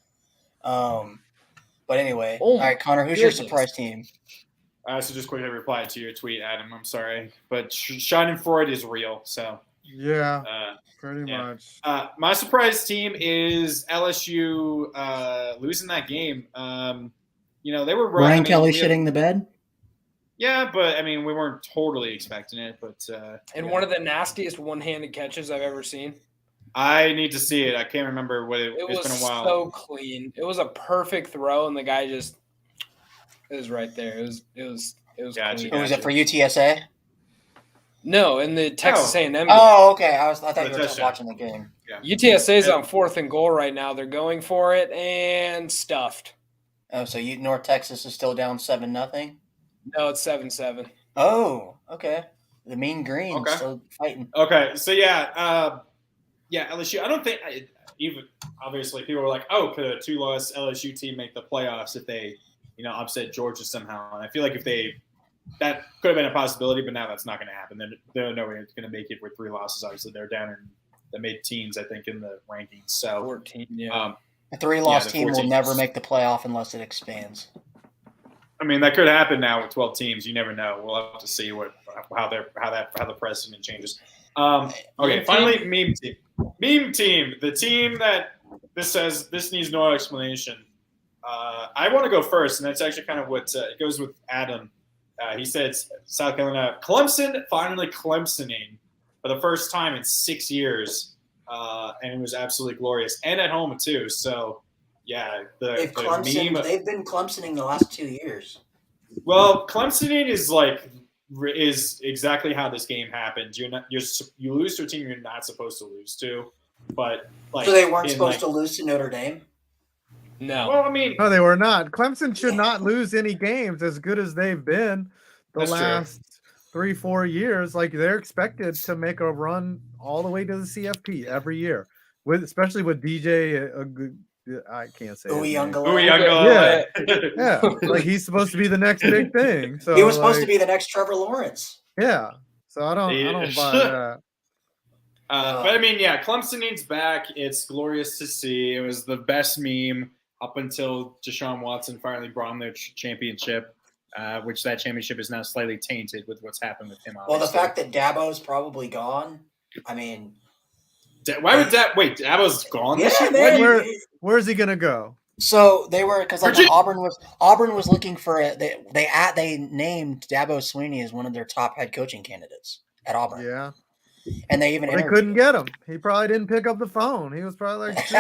But anyway, all right, Connor, who's your surprise team? So just quickly reply to your tweet, Adam. I'm sorry, but Schadenfreude is real. So yeah, pretty much. My surprise team is LSU losing that game. They were right. Ryan Kelly shitting the bed. Yeah, but I mean, we weren't totally expecting it. But one of the nastiest one-handed catches I've ever seen. I need to see it. I can't remember what it's been a while. So clean. It was a perfect throw, and the guy it was right there. It was gotcha, clean. Was it for UTSA? No, in the Texas A&M game. Oh, okay. I thought you were just watching the game. Yeah. UTSA is on 4th and goal right now. They're going for it and stuffed. Oh, so North Texas is still down 7-0? No, it's 7-7. Oh, okay. The Mean Green still fighting. Okay, so LSU. I don't think even obviously people were like, "Oh, could a 2-loss LSU team make the playoffs if they, upset Georgia somehow?" And I feel like that could have been a possibility, but now that's not going to happen. They're no way going to make it with 3 losses. Obviously, they're down in the mid-teens, I think, in the rankings. So 14, yeah. A 3-loss team will never make the playoff unless it expands. I mean, that could happen now with 12 teams. You never know. We'll have to see how the precedent changes. Okay, finally, meme team. Meme team, the team that this needs no explanation. I want to go first, and that's actually kind of what it goes with Adam. He said South Carolina, Clemson finally Clemsoning for the first time in 6 years, and it was absolutely glorious, and at home too. So, yeah, they've been Clemsoning the last 2 years. Well, Clemsoning is exactly how this game happened. You lose to a team you're not supposed to lose to, but so they weren't supposed to lose to Notre Dame. No. Well, I mean, no, they were not. Clemson should not lose any games as good as they've been the last 3-4 years. Like they're expected to make a run all the way to the CFP every year, especially with DJ. I can't say. Uyunglele. Yeah. Like he's supposed to be the next big thing. So he was supposed to be the next Trevor Lawrence. Yeah. So I don't buy that. But I mean, Clemsoning's back. It's glorious to see. It was the best meme up until Deshaun Watson finally brought them their championship, which that championship is now slightly tainted with what's happened with him. Obviously. Well, the fact that Dabo's probably gone, I mean. Why would Dabo's gone? Yeah, where's he gonna go? So they were because Auburn was looking for it. They named Dabo Swinney as one of their top head coaching candidates at Auburn. Yeah, and they even they couldn't get him. He probably didn't pick up the phone. He was probably like,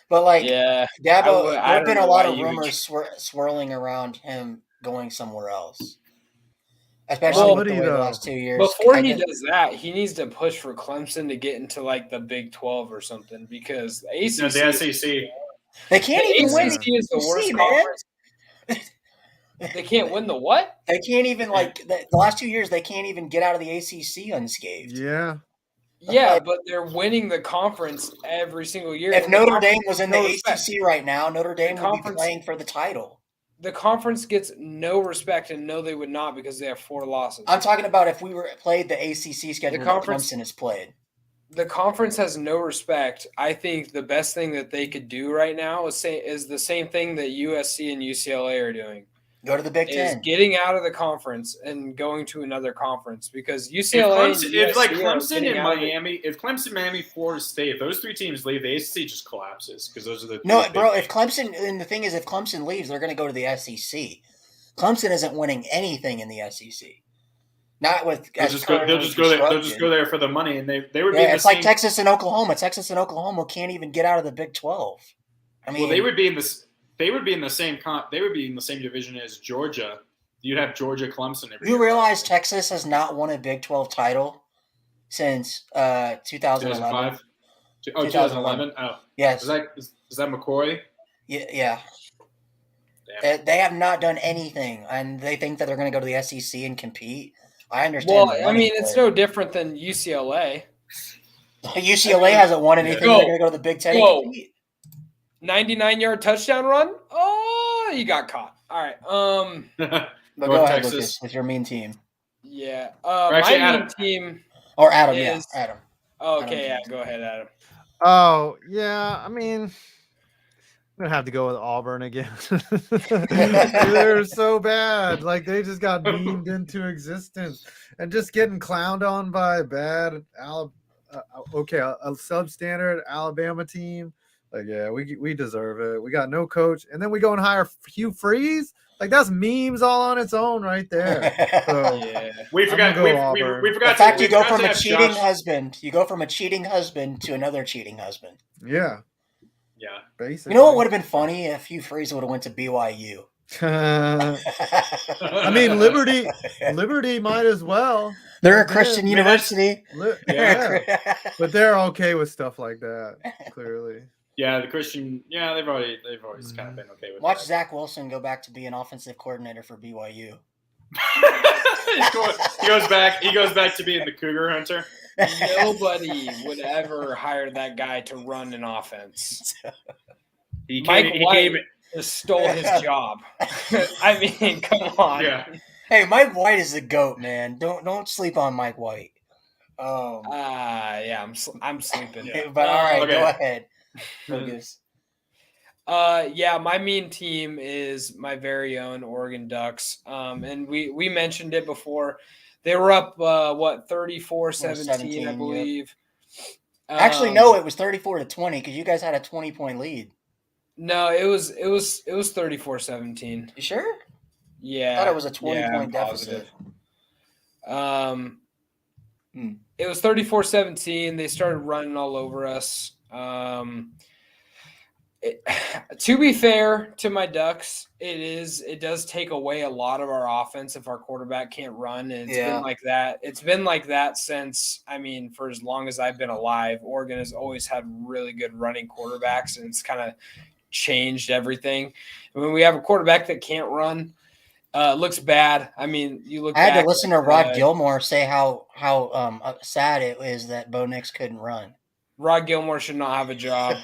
but Dabo, there have been a lot of rumors swirling around him going somewhere else. especially with Quality, the way the though. last 2 years. Before I he guess- does that, he needs to push for Clemson to get into like the Big 12 or something because the ACC, No, the SEC. they can't the even win ACC the is the worst ACC, man. conference. They can't win the what? They can't even the last 2 years. They can't even get out of the ACC unscathed. Yeah. Yeah, Like- but they're winning the conference every single year. If And the Notre Dame conference was in gets the no respect. ACC right now, Notre Dame would be conference- playing for the title. The conference gets no respect, and no, they would not because they have 4 losses. I'm talking about if we were played the ACC schedule that conference- Clemson has played. The conference has no respect. I think the best thing that they could do right now is the same thing that USC and UCLA are doing. Go to the Big Is Ten. getting out of the conference and going to another conference because If UCLA and Clemson, USC if like are Clemson getting and out of it. Miami, if Clemson, Miami, Florida State, if those 3 teams leave, the ACC just collapses because those are the No, three bro. big If Clemson, and the thing is, if Clemson leaves, they're going to go to the SEC. Clemson isn't winning anything in the SEC. Not with. They'll just go. They'll just go there. They'll just go there for the money, and they would be. Yeah, in it's the like same, Texas and Oklahoma. Texas and Oklahoma can't even get out of the Big 12. I mean, Well, they would be in this. They would be in the same. They would be in the same division as Georgia. You'd have Georgia, Clemson. Every you year. realize Texas has not won a Big 12 title since 2011. 2005. Oh, 2011. Oh, Yes. is that McCoy? Yeah. Damn. They have not done anything, and they think that they're going to go to the SEC and compete. I understand. Well, the I money, mean, it's but no different than UCLA. UCLA hasn't won anything. Go. They're going to go to the Big Ten Go. and compete. 99-yard touchdown run. Oh, you got caught. All right. But North go ahead, Texas. Lucas, with your mean team. Yeah. actually, My Adam. main team. Or Adam, Is- yeah, Adam. Oh, Adam okay, yeah. Jones. Go ahead, Adam. Oh, yeah. I mean, I'm gonna have to go with Auburn again. They're so bad. Like they just got memed into existence and just getting clowned on by a bad a substandard Alabama team. Like, yeah, we deserve it. We got no coach, and then we go and hire Hugh Freeze. Like that's memes all on its own right there. So Yeah. We I'm forgot. gonna go We Auburn. forgot. The fact we you go forgot from to a have cheating Josh- husband, you go from a cheating husband to another cheating husband. yeah, Yeah. basically. You know what would have been funny if Hugh Freeze would have went to BYU. I mean, Liberty might as well. They're a They Christian did. university. Yeah, but they're okay with stuff like that. Clearly, Yeah, the Christian. Yeah, they've always kind of been okay with. Watch that. Zach Wilson go back to be an offensive coordinator for BYU. He goes back. He goes back to being the Cougar Hunter. Nobody would ever hire that guy to run an offense. He Mike came. He White came. just stole his job. I mean, come on. Yeah. Hey, Mike White is the GOAT, man. Don't sleep on Mike White. Yeah, I'm sleeping. But all right, Okay. go ahead. Lucas. Yeah, my mean team is my very own Oregon Ducks. And we mentioned it before. They were up 34-17, 17, I yeah. believe. Actually, no, it was 34-20 because you guys had a 20-point lead. No, it was 34-17. You sure? Yeah. I thought it was a 20-point I'm deficit. positive. It was 34-17. They started running all over us. To be fair to my Ducks, it does take away a lot of our offense if our quarterback can't run. And it's been like that. It's been like that since, for as long as I've been alive. Oregon has always had really good running quarterbacks, and it's kind of changed everything. When we have a quarterback that can't run, it looks bad. You look. I had back to listen to at, Rod Gilmore say how sad it is that Bo Nix couldn't run. Rod Gilmore should not have a job.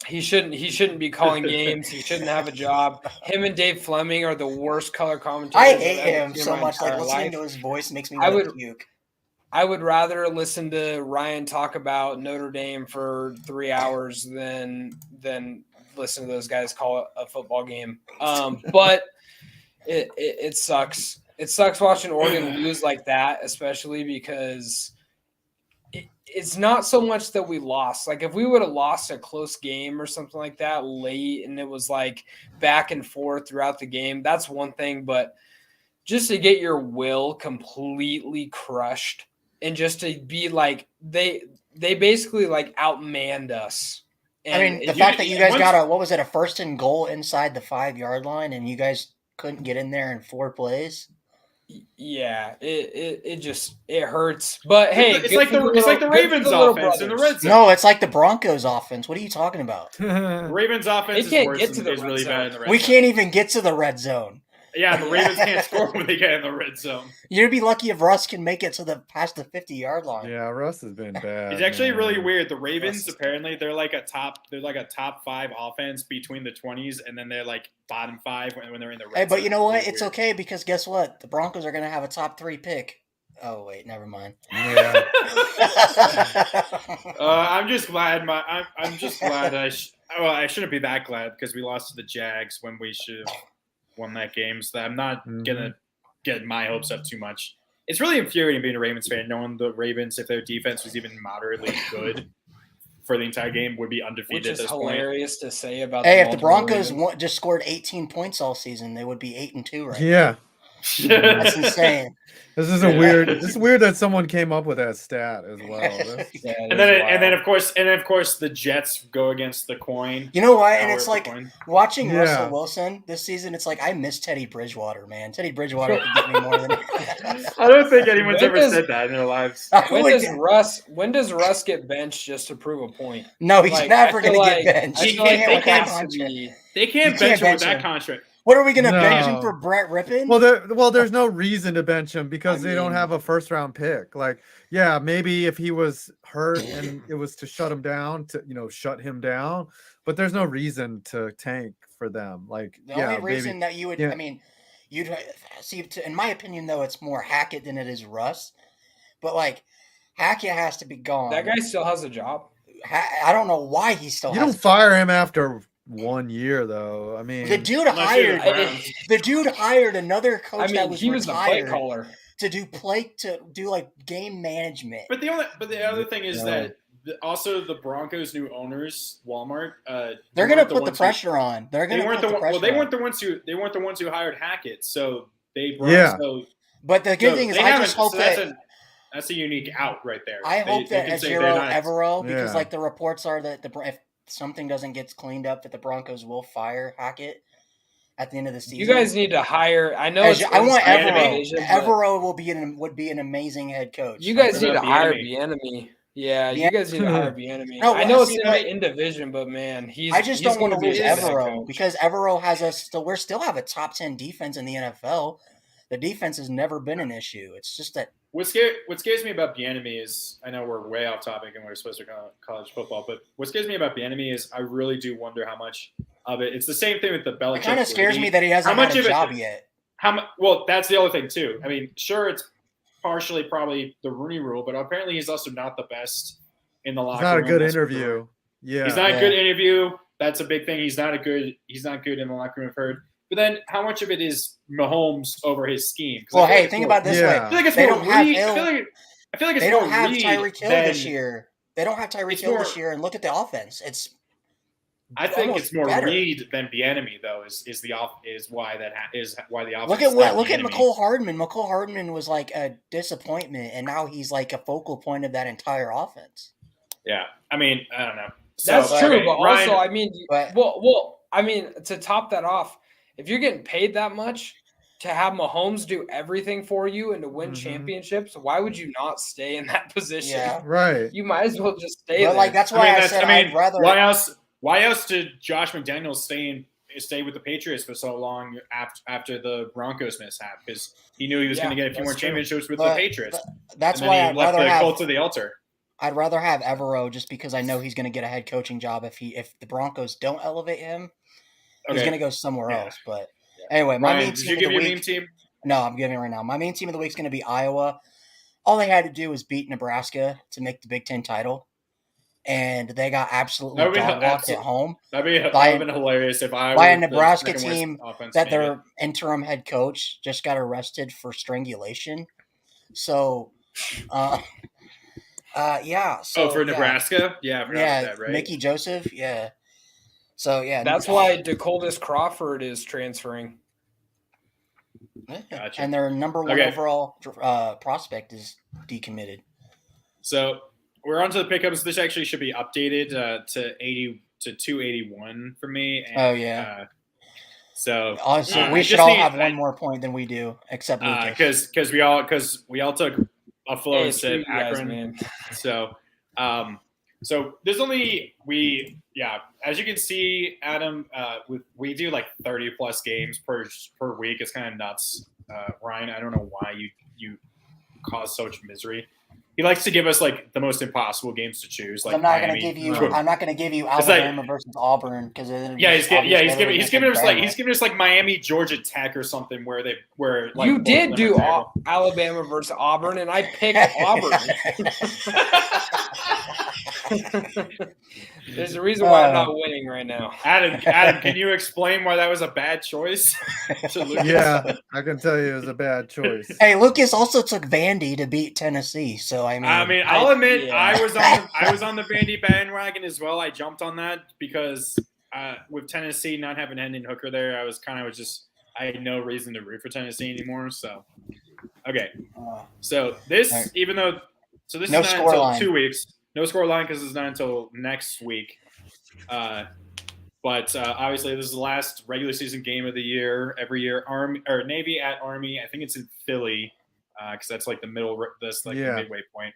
He shouldn't be calling games. He shouldn't have a job. Him and Dave Fleming are the worst color commentators. I I've hate ever him seen in so my much. Like entire listening life. to his voice makes me I want to would- puke. I would rather listen to Ryan talk about Notre Dame for 3 hours than listen to those guys call a football game. But it sucks. It sucks watching Oregon lose like that, especially because it's not so much that we lost. Like if we would have lost a close game or something like that late and it was like back and forth throughout the game, that's one thing. But just to get your will completely crushed and just to be like they basically like outmanned us. And The fact that you guys got a 1st and goal inside the 5-yard line and you guys couldn't get in there in 4 plays. Yeah, it hurts. But hey, it's like the Ravens offense in the red zone. No, it's like the Broncos offense. What are you talking about? The Ravens offense is really bad in the red zone. We can't even get to the red zone. Yeah, the Ravens can't score when they get in the red zone. You'd be lucky if Russ can make it past the 50-yard line. Yeah, Russ has been bad. It's actually really weird. The Ravens apparently they're like a top 5 offense between the 20s, and then they're like bottom 5 when they're in the red zone. Hey, but you know what? It's okay because guess what? The Broncos are going to have a top 3 pick. Oh wait, never mind. Yeah. I'm just glad. I'm just glad. I shouldn't be that glad because we lost to the Jags when we should have won that game. So I'm not gonna get my hopes up too much. It's really infuriating being a Ravens fan, knowing the Ravens, if their defense was even moderately good for the entire game, would be undefeated. Which is at this hilarious point. to say about. Hey, if the Broncos just scored 18 points all season, they would be 8-2 right Yeah. now. That's insane. This is weird. It's weird that someone came up with that stat as well. and then of course the Jets go against the coin. You know what? And it's like watching Russell Wilson this season. It's like I miss Teddy Bridgewater, man. Teddy Bridgewater could get me more than. I don't think anyone's ever said that in their lives. When does Russ get benched just to prove a point? No, he's never going to get benched. They can't bench him with that contract. What are we going to bench him for, Brett Rippon? Well, there's no reason to bench him because they don't have a first-round pick. Like, yeah, maybe if he was hurt and it was to shut him down, but there's no reason to tank for them. Like, the only reason that you would, I mean, you'd see. In my opinion, though, it's more Hackett than it is Russ. But like, Hackett has to be gone. That guy still has a job. I don't know why he still. You don't fire him after 1 year, though. I mean, the dude hired another coach that was retired play caller to do like game management. But the other thing is that also the Broncos' new owners, Walmart, they're going to put the pressure on. They weren't the ones who hired Hackett, so they brought But the good thing is, I just hope that's a unique out right there. I hope that Ejiro Evero, because like the reports are that if something doesn't get cleaned up, that the Broncos will fire Hackett at the end of the season. You guys need to hire. I know. I want Evero. Evero would be an amazing head coach. You guys need to hire Bieniemy. Yeah, you guys need to hire Bieniemy. I know it's not in division, but man, I just don't want to lose Evero because Evero has us. We still have a top 10 defense in the NFL. The defense has never been an issue. It's just that. What scares me about Bieniemy is, I know we're way off topic and we're supposed to go college football, but what scares me about Bieniemy is I really do wonder how much of it. It's the same thing with the Belichick. It kind of scares me that he hasn't had a job yet. Well, that's the other thing too. I mean, sure, it's partially probably the Rooney Rule, but apparently he's also not the best in the locker room. Not a good interview. Yeah, he's not a good interview. That's a big thing. He's not good in the locker room. I've heard. But then, how much of it is Mahomes over his scheme? Well, hey, think about it this way. I feel like it's more Reed. I feel like it's they more don't have Reed Tyreek Hill this year. They don't have Tyreek Hill this year, and look at the offense. I think it's more Reed than Bieniemy, though. Is why the offense. Look at McCole Hardman. McCole Hardman was like a disappointment, and now he's like a focal point of that entire offense. Yeah, I mean, I don't know. That's true, but Ryan, also, I mean, I mean, to top that off. If you're getting paid that much to have Mahomes do everything for you and to win championships, why would you not stay in that position? Yeah, right. You might as well just stay there. Like that's why I'd rather. Why else did Josh McDaniels stay with the Patriots for so long after the Broncos mishap? Because he knew he was going to get a few more championships with the Patriots. That's why I'd rather have Colts to the altar. I'd rather have Evero just because I know he's going to get a head coaching job if the Broncos don't elevate him. He's going to go somewhere else. But anyway, my main team of the week. Meme team? No, I'm giving it right now. My main team of the week is going to be Iowa. All they had to do was beat Nebraska to make the Big Ten title. And they got absolutely dog-walked at home. That would have been hilarious if I by a Nebraska team that their interim head coach just got arrested for strangulation. So, yeah. So, for Nebraska? Yeah, I forgot about that, right? Mickey Joseph, yeah. So, yeah. That's why DeColdis Crawford is transferring. Gotcha. And their number one overall prospect is decommitted. So, we're on to the pickups. This actually should be updated to 281 for me. And, So Honestly, we should all have one more point than we do, except Lucas. Because we all took a flow and sip Akron. Man. So there's only as you can see, Adam, we do like 30 plus games per week. It's kind of nuts. Ryan, I don't know why you cause so much misery. He likes to give us like the most impossible games to choose. Like I'm not going to give you Alabama versus Auburn because he's giving us like Miami, Georgia Tech or something where like, you did do Alabama versus Auburn, and I picked Auburn. There's a reason why I'm not winning right now. Adam, can you explain why that was a bad choice? Yeah, I can tell you it was a bad choice. Hey, Lucas also took Vandy to beat Tennessee, so I'll admit I was on the Vandy bandwagon as well. I jumped on that because with Tennessee not having Hendon Hooker there, I had no reason to root for Tennessee anymore. So okay, so this right. This is not until 2 weeks. No score line because it's not until next week. But obviously, this is the last regular season game of the year. Every year, Navy at Army. I think it's in Philly because that's like the middle. That's like the midway point.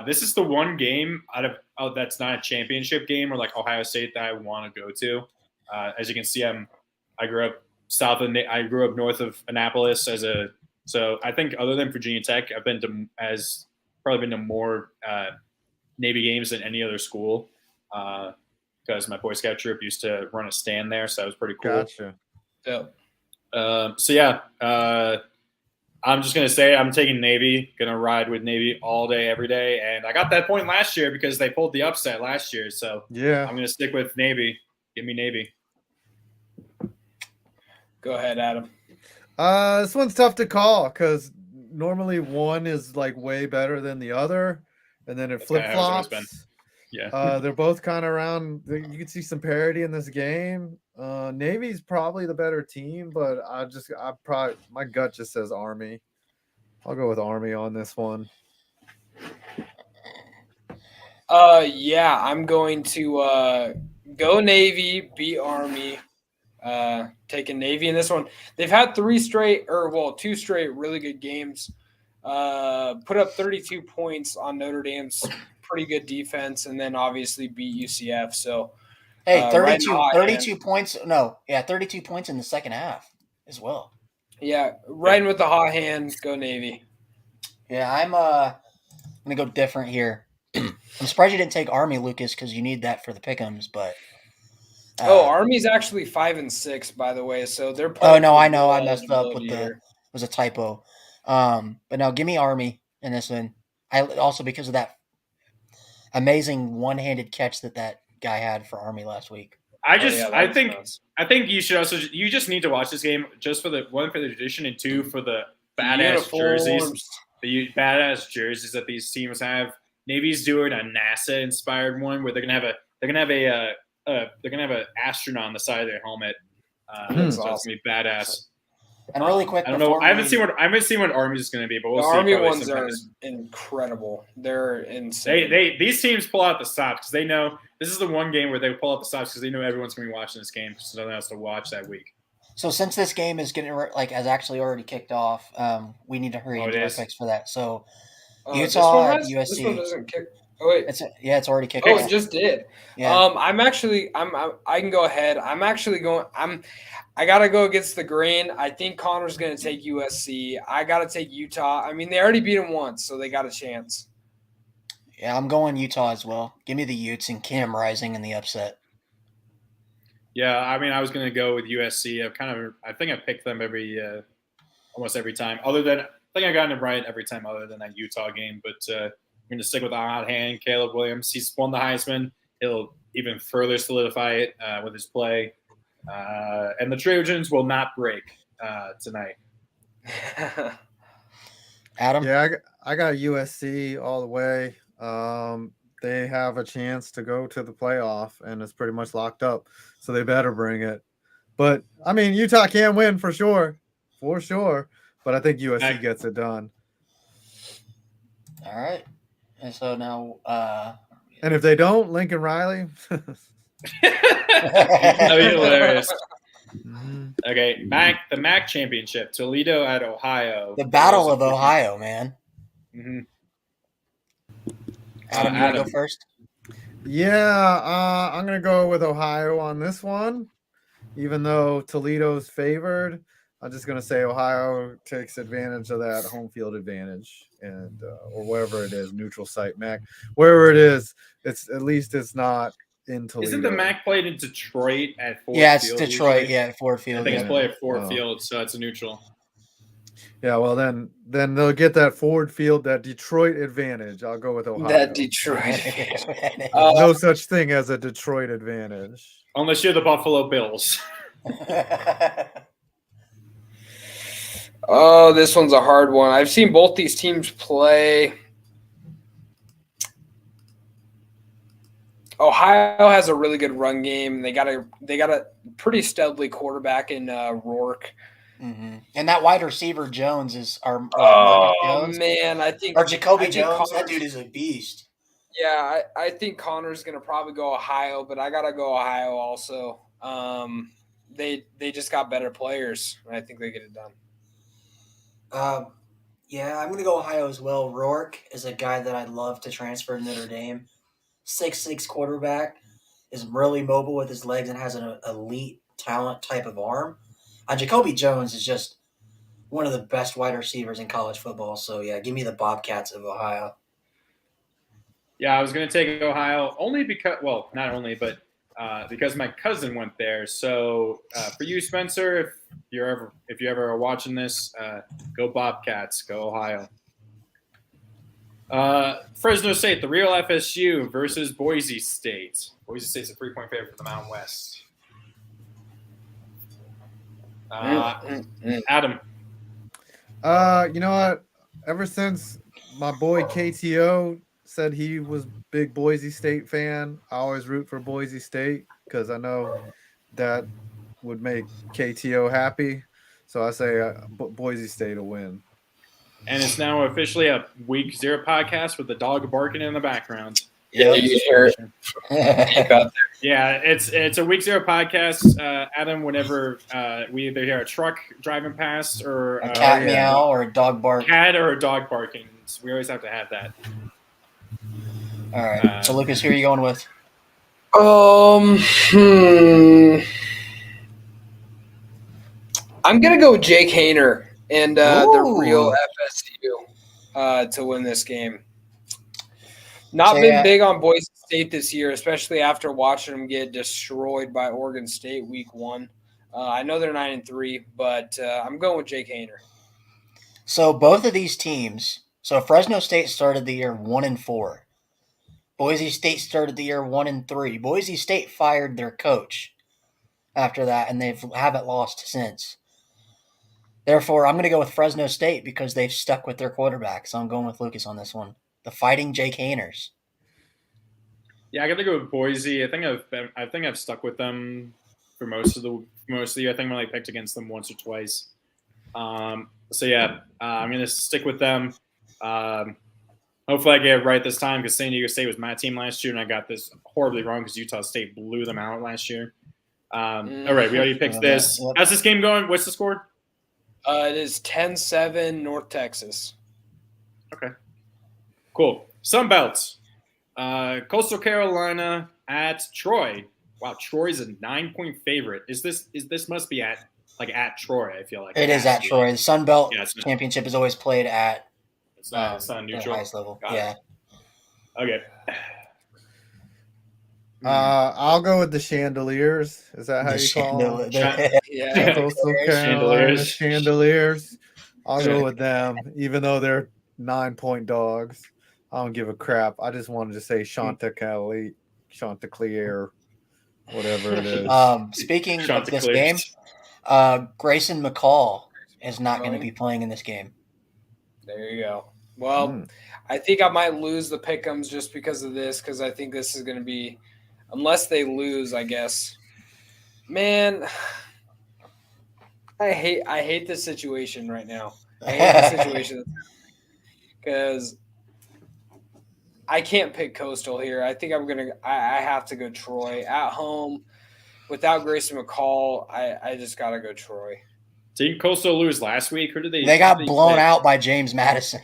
This is the one game out of that's not a championship game or like Ohio State that I want to go to. As you can see, I grew up north of Annapolis so I think other than Virginia Tech, I've been to more Navy games than any other school because my Boy Scout troop used to run a stand there, so that was pretty cool. Gotcha. I'm just going to say I'm taking Navy, going to ride with Navy all day, every day, and I got that point last year because they pulled the upset last year, so I'm going to stick with Navy. Give me Navy. Go ahead, Adam. This one's tough to call because normally one is like way better than the other, and then it flip-flops. Yeah. They're both kind of around. You can see some parity in this game. Navy's probably the better team, but my gut just says Army. I'll go with Army on this one. I'm going to go Navy, beat Army. Taking Navy in this one. They've had 2 straight really good games. Put up 32 points on Notre Dame's pretty good defense, and then obviously beat UCF. So, hey, 32 points. No, 32 points in the second half as well. Yeah, riding with the hot hand. Go Navy. Yeah, I'm gonna go different here. I'm surprised you didn't take Army, Lucas, because you need that for the pick'ems. But Army's actually 5-6, by the way. So they're. Oh no, I know, I messed up with it was a typo. But no, give me Army in this one. I also because of that amazing one-handed catch that guy had for Army last week. I think you should also you just need to watch this game just for the tradition and two for the badass jerseys, the badass jerseys that these teams have. Navy's doing a NASA inspired one where they're gonna have an astronaut on the side of their helmet. So it's gonna be badass. And really quick, I don't know. I haven't seen what Army's is going to be, but we'll see. The Army ones are incredible. They're insane. These teams pull out the stops because they know this is the one game where they pull out the stops because they know everyone's going to be watching this game because there's nothing else to watch that week. So since this game is has actually already kicked off, we need to hurry into our picks for that. So Utah, USC. This one doesn't kick. Oh wait, it's already kicked off. off. It just did. Yeah. I can go ahead. I gotta go against the grain. I think Connor's gonna take USC. I gotta take Utah. I mean, they already beat him once, so they got a chance. Yeah, I'm going Utah as well. Give me the Utes and Cam Rising in the upset. Yeah, I mean, I was gonna go with USC. I think I picked them almost every time. Other than I think I got them right every time, other than that Utah game. But I'm gonna stick with the hot hand, Caleb Williams. He's won the Heisman. He'll even further solidify it with his play. And the Trojans will not break tonight. Adam? Yeah, I got USC all the way. They have a chance to go to the playoff, and it's pretty much locked up, so they better bring it. But, I mean, Utah can win for sure. But I think USC gets it done. All right. And so now and if they don't, Lincoln Riley. That'd be hilarious. Okay, the MAC championship, Toledo at Ohio. The Battle of Ohio, man. Mm-hmm. Adam, you want to go first? Yeah, I'm gonna go with Ohio on this one. Even though Toledo's favored, I'm just gonna say Ohio takes advantage of that home field advantage, and or wherever it is, neutral site MAC, wherever it is, it's at least it's not in Toledo. Isn't the MAC played in Detroit at Ford Field? Yeah, it's Detroit. Usually? Yeah, Ford Field. I think it's played at Ford Oh. Field, so it's a neutral. Yeah, well then they'll get that Ford Field, that Detroit advantage. I'll go with Ohio. That Detroit. No such thing as a Detroit advantage. Unless you're the Buffalo Bills. Oh, this one's a hard one. I've seen both these teams play. Ohio has a really good run game. They got a pretty steadily quarterback in Rourke. Mm-hmm. And that wide receiver Jones is our. Jones? Man, I think or Jacoby I think Jones. Connors, that dude is a beast. Yeah, I think Connor's gonna probably go Ohio, but I gotta go Ohio also. They just got better players, and I think they get it done. Yeah, I'm gonna go Ohio as well. Rourke is a guy that I'd love to transfer to Notre Dame. 6'6" quarterback, is really mobile with his legs and has an elite talent type of arm. Jacoby Jones is just one of the best wide receivers in college football. So yeah, give me the Bobcats of Ohio. Yeah, I was going to take Ohio only because, well, not only, but because my cousin went there. So for you, Spencer, if you ever are watching this, go Bobcats, go Ohio. Fresno State, the real FSU versus Boise State. Boise State's a 3-point favorite for the Mountain West. Adam. You know what? Ever since my boy KTO said he was big Boise State fan, I always root for Boise State because I know that would make KTO happy. So I say Boise State will win. And it's now officially a Week 0 podcast with the dog barking in the background. Yeah, you hear it. Yeah, it's a Week 0 podcast. Adam, whenever we either hear a truck driving past or a cat meow or a dog bark. Cat or a dog barking. We always have to have that. All right. So, Lucas, who are you going with? I'm going to go with Jake Haener and the real FSU to win this game. Not been big on Boise State this year, especially after watching them get destroyed by Oregon State week 1. I know they're 9-3, but I'm going with Jake Haener. So both of these teams, so Fresno State started the year 1-4. Boise State started the year 1-3. Boise State fired their coach after that, and they haven't lost since. Therefore, I'm going to go with Fresno State because they've stuck with their quarterback. So I'm going with Lucas on this one. The Fighting Jake Haeners. Yeah, I got to go with Boise. I think I've stuck with them for most of the year. I think I only picked against them once or twice. So yeah, I'm gonna stick with them. Hopefully, I get it right this time because San Diego State was my team last year, and I got this horribly wrong because Utah State blew them out last year. All right, we already picked this. How's this game going? What's the score? It is 10-7 North Texas. Okay. Cool. Sunbelt. Coastal Carolina at Troy. Wow, Troy's a 9-point favorite. This must be at Troy, I feel like. It is at Troy. The Sun Belt Championship is always played at it's not neutral. Highest level. Got yeah. It. Okay. I'll go with the Chandeliers. Is that how you call them? Yeah. Coastal Carolina Chandeliers. I'll go with them, even though they're 9-point dogs. I don't give a crap. I just wanted to say Chanticleer, whatever it is. Speaking of this game, Grayson McCall is not going to be playing in this game. There you go. Well, I think I might lose the pick'ems just because of this, because I think this is going to be, unless they lose, I guess. Man, I hate this situation right now. I hate the situation because I can't pick Coastal here. I think I have to go Troy at home without Grayson McCall, I just gotta go Troy. Didn't Coastal lose last week? Who did they? They got blown out by James Madison.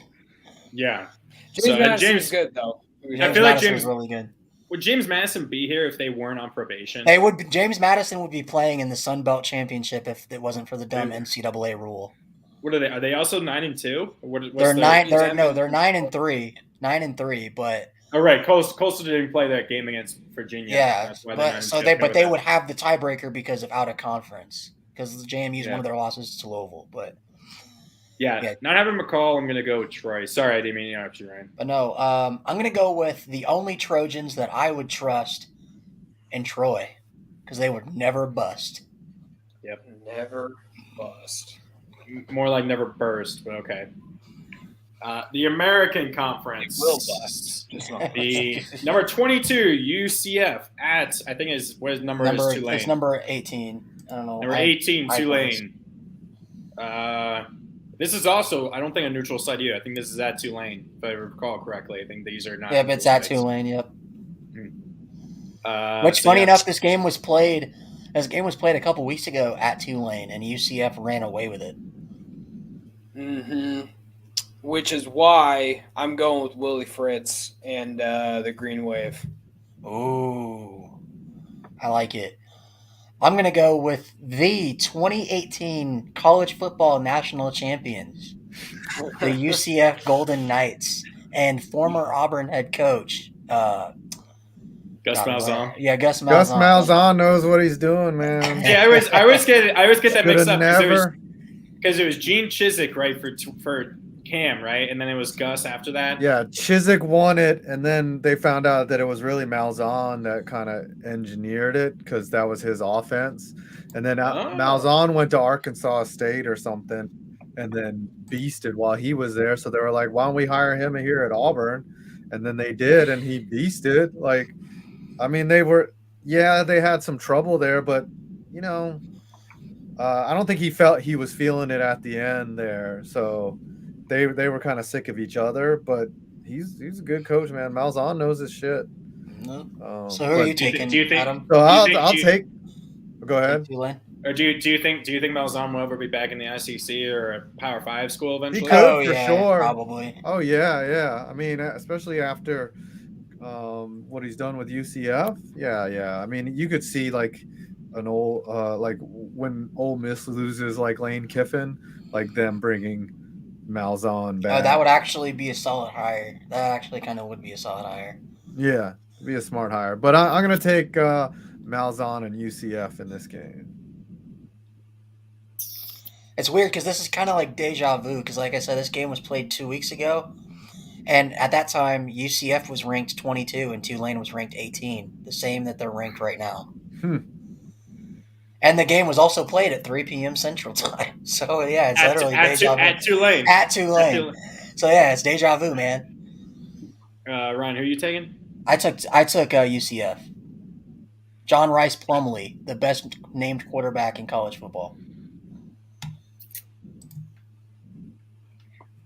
Yeah. James Madison's good though. I feel like James really good. Would James Madison be here if they weren't on probation? They would. James Madison would be playing in the Sun Belt Championship if it wasn't for the dumb NCAA rule. What are they? Are they also 9-2? They're 9-3. 9-3, but. Oh right, Coastal didn't play that game against Virginia. Yeah, that's why they would have the tiebreaker because of out of conference because the JMU is one of their losses to Louisville, but. Yeah, not having McCall, I'm going to go with Troy. Sorry, I didn't mean to interrupt you, Ryan. But no, I'm going to go with the only Trojans that I would trust in Troy because they would never bust. Yep. Never bust. More like never burst, but okay. The American Conference. Will bust. The number 22, UCF at, I think what number is Tulane? It's number 18. I don't know. Number 18, Tulane. This is also, I don't think, a neutral site either. I think this is at Tulane, if I recall correctly. I think these are not. Yeah, but it's at Tulane, yep. Which, so funny enough, this game was played a couple weeks ago at Tulane, and UCF ran away with it. Mm-hmm. Which is why I'm going with Willie Fritz and the Green Wave. Ooh, I like it. I'm going to go with the 2018 college football national champions, the UCF Golden Knights, and former Auburn head coach, Gus Malzahn. Yeah, Gus Malzahn. Gus Malzahn knows what he's doing, man. Yeah, I always get that mixed up because it was Gene Chizik, right, for Cam, right, and then it was Gus after that. Yeah, Chizik won it, and then they found out that it was really Malzahn that kind of engineered it because that was his offense. And then Malzahn went to Arkansas State or something, and then beasted while he was there. So they were like, "Why don't we hire him here at Auburn?" And then they did, and he beasted. Like, I mean, they had some trouble there, but I don't think he felt he was feeling it at the end there. So. They were kind of sick of each other, but he's a good coach, man. Malzahn knows his shit. So who are you taking? Do you think? Adam? So I'll take. Go ahead. Or do you think Malzahn will ever be back in the SEC or a Power 5 school eventually? He could for sure, probably. Oh yeah. I mean, especially after what he's done with UCF. Yeah. I mean, you could see like an old like when Ole Miss loses like Lane Kiffin, like them bringing Malzahn back. Oh, that would actually be a solid hire. That actually kind of would be a solid hire. Yeah, it'd be a smart hire. But I'm going to take Malzahn and UCF in this game. It's weird because this is kind of like deja vu because, like I said, this game was played 2 weeks ago. And at that time, UCF was ranked 22 and Tulane was ranked 18, the same that they're ranked right now. And the game was also played at 3 p.m. Central Time. So, yeah, it's literally deja vu. At Tulane. So, yeah, it's deja vu, man. Ryan, who are you taking? I took UCF. John Rice Plumlee, the best named quarterback in college football.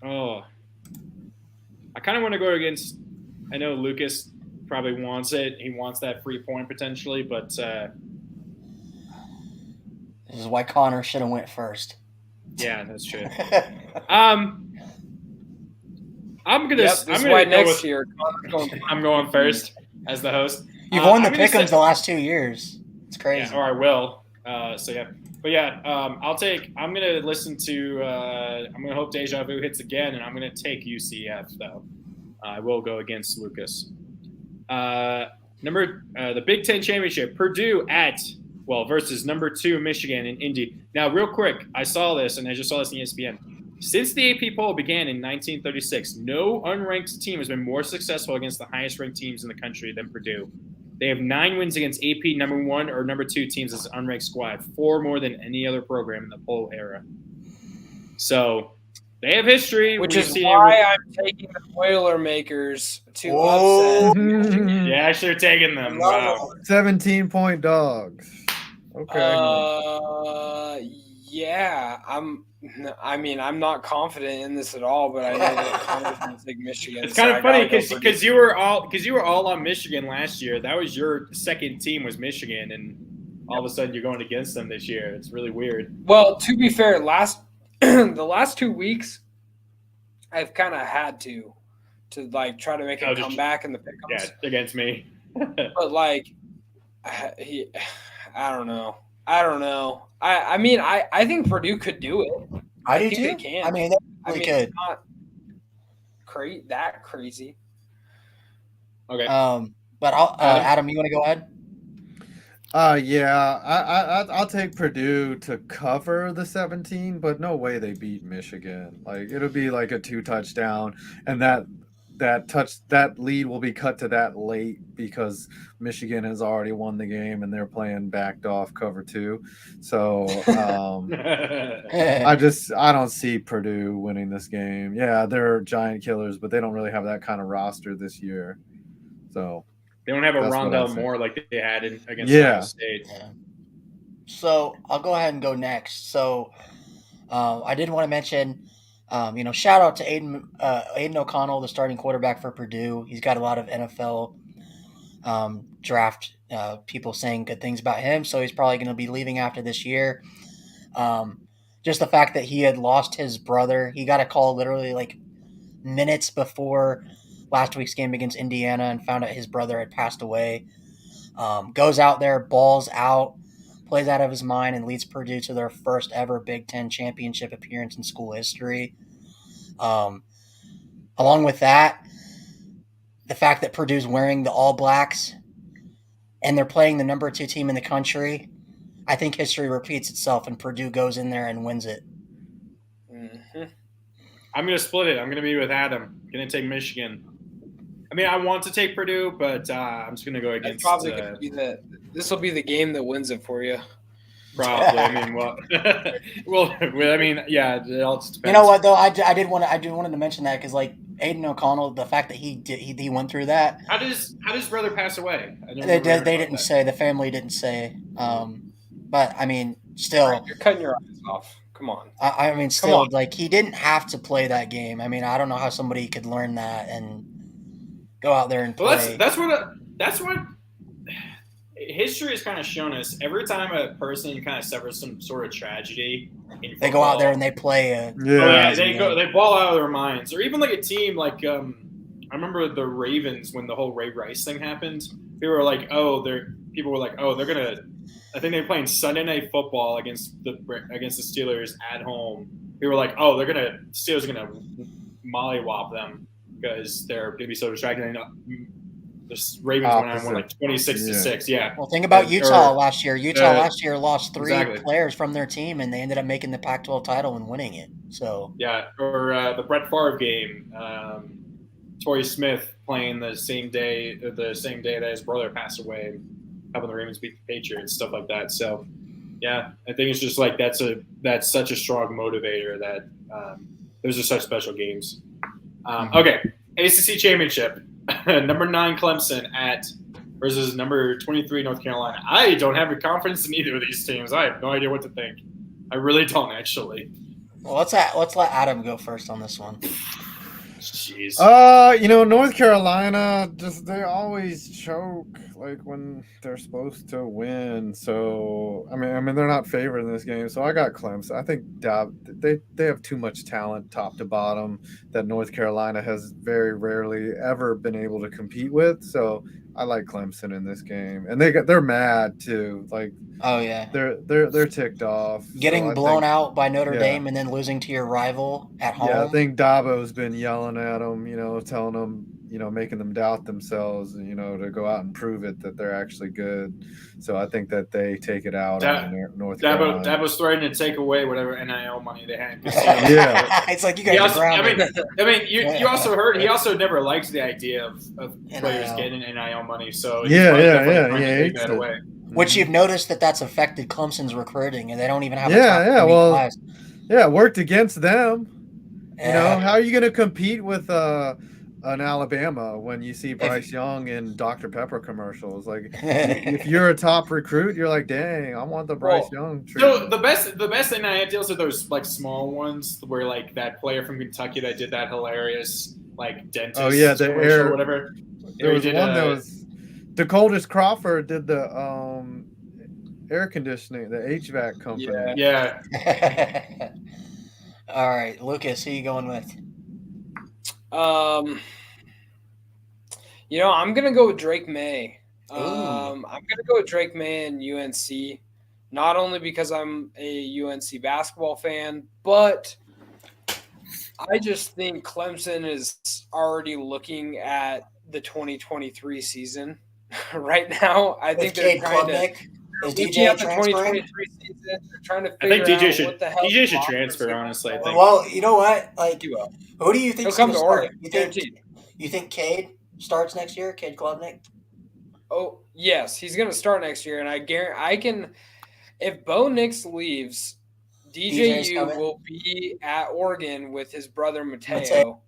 Oh. I kind of want to go against – I know Lucas probably wants it. He wants that free point potentially, but this is why Connor should have went first. Yeah, that's true. I'm going first as the host. You've won the pick'ems the last 2 years. It's crazy. Yeah, or I will. I'm going to listen to I'm going to hope Deja Vu hits again, and I'm going to take UCF, though. I will go against Lucas. The Big Ten Championship, Purdue versus number 2 Michigan in Indy. Now, real quick, I saw this, and I just saw this on ESPN. Since the AP poll began in 1936, no unranked team has been more successful against the highest-ranked teams in the country than Purdue. They have 9 wins against AP number 1 or number 2 teams as an unranked squad, 4 more than any other program in the poll era. So they have history. Which is why I'm taking the Boilermakers to upset Michigan. Yeah, actually, you're taking them. Wow. 17-point dogs. Okay. Yeah, I'm not confident in this at all, but I know that Connor's going to take Michigan. It's kind of funny because you were all on Michigan last year. That was your second team was Michigan, and all of a sudden you're going against them this year. It's really weird. Well, to be fair, the last 2 weeks, I've kind of had to like try to make a comeback in the pick'ems. Yeah, against me. But like, I don't know. I mean, I think Purdue could do it. I do think too. they can. I mean, they really could. It's not that crazy. Okay. But Adam, you want to go ahead? Yeah, I'll take Purdue to cover the 17, but no way they beat Michigan. Like it'll be like a 2 touchdown, and that lead will be cut to that late because Michigan has already won the game and they're playing backed off cover 2. So I don't see Purdue winning this game. Yeah, they're giant killers, but they don't really have that kind of roster this year. So they don't have a Rondell Moore like they had against Ohio State. Yeah. So I'll go ahead and go next. So I did want to mention, shout out to Aiden O'Connell, the starting quarterback for Purdue. He's got a lot of NFL draft people saying good things about him, so he's probably going to be leaving after this year. Just the fact that he had lost his brother. He got a call literally like minutes before last week's game against Indiana and found out his brother had passed away. Goes out there, balls out, plays out of his mind, and leads Purdue to their first ever Big Ten championship appearance in school history. Along with that, the fact that Purdue's wearing the All Blacks and they're playing the number 2 team in the country, I think history repeats itself and Purdue goes in there and wins it. Mm-hmm. I'm going to split it. I'm going to be with Adam. I'm going to take Michigan. I mean, I want to take Purdue, but I'm just going to go against. That's probably going to be this will be the game that wins it for you. Probably. I mean, I mean, yeah, it all just depends. You know what though? I wanted to mention that because like Aiden O'Connell, the fact that he went through that. How did his brother pass away? They didn't say. The family didn't say. But I mean, still, you're cutting your eyes off. Come on. I mean, still, like he didn't have to play that game. I mean, I don't know how somebody could learn that and go out there and play. Well, that's what history has kind of shown us. Every time a person kind of suffers some sort of tragedy, in football, they go out there and they play. They ball out of their minds. Or even like a team like I remember the Ravens when the whole Ray Rice thing happened. People were like, they're gonna. I think they were playing Sunday Night Football against the Steelers at home. People were like, Steelers are gonna mollywop them because they're gonna be so distracted. The Ravens went on like 26-6. Yeah. Well, think about Utah last year. Last year lost 3 players from their team, and they ended up making the Pac-12 title and winning it. So yeah, or the Brett Favre game. Torrey Smith playing the same day that his brother passed away, helping the Ravens beat the Patriots, stuff like that. So yeah, I think it's just like that's such a strong motivator that those are such special games. Okay, ACC championship. Number 9 Clemson versus number 23 North Carolina. I don't have a confidence in either of these teams. I have no idea what to think. I really don't, actually. Well, let's let Adam go first on this one. Jeez. North Carolina they always choke like when they're supposed to win. So I mean they're not favored in this game. So I got Clemson. I think they have too much talent top to bottom that North Carolina has very rarely ever been able to compete with. So I like Clemson in this game, and they're mad too. Like, oh yeah, they're ticked off. Getting blown out by Notre Dame and then losing to your rival at home. Yeah, I think Dabo's been yelling at them, telling them, making them doubt themselves, to go out and prove it that they're actually good. So I think that they take it out on North Carolina. Dabo's threatening to take away whatever NIL money they had. Yeah, it's like you guys. You also heard he also never liked the idea of players getting NIL money. So yeah. Take that away. Which you've noticed that's affected Clemson's recruiting, and they don't even have class. Yeah, it worked against them. How are you going to compete with an Alabama when you see Bryce Young in Dr. Pepper commercials? Like, if you're a top recruit, you're like, dang, I want the Bryce Young treatment. So the best thing I deals with those like small ones where like that player from Kentucky that did that hilarious like dentist commercial or whatever. There was one that was Dakotas Crawford did the air conditioning, the HVAC company. Yeah. Yeah. All right, Lucas, who you going with? I'm gonna go with Drake May. Ooh. I'm gonna go with Drake May and UNC, not only because I'm a UNC basketball fan, but I just think Clemson is already looking at the 2023 season right now. I think With they're Cade trying to Klubnik? Is looking DJ at the transferring? 2023 season. They're trying to I think figure DJ out what the hell should the offense transfer. is Honestly, I gonna think. Well, you know what? Like, be. who do you think He'll is come going to to start? Oregon, You guaranteed. think Cade starts next year? Cade Klubnik? Oh yes, he's going to start next year, and I guarantee I can. If Bo Nix leaves, DJ's DJU coming? will be at Oregon with his brother Mateo.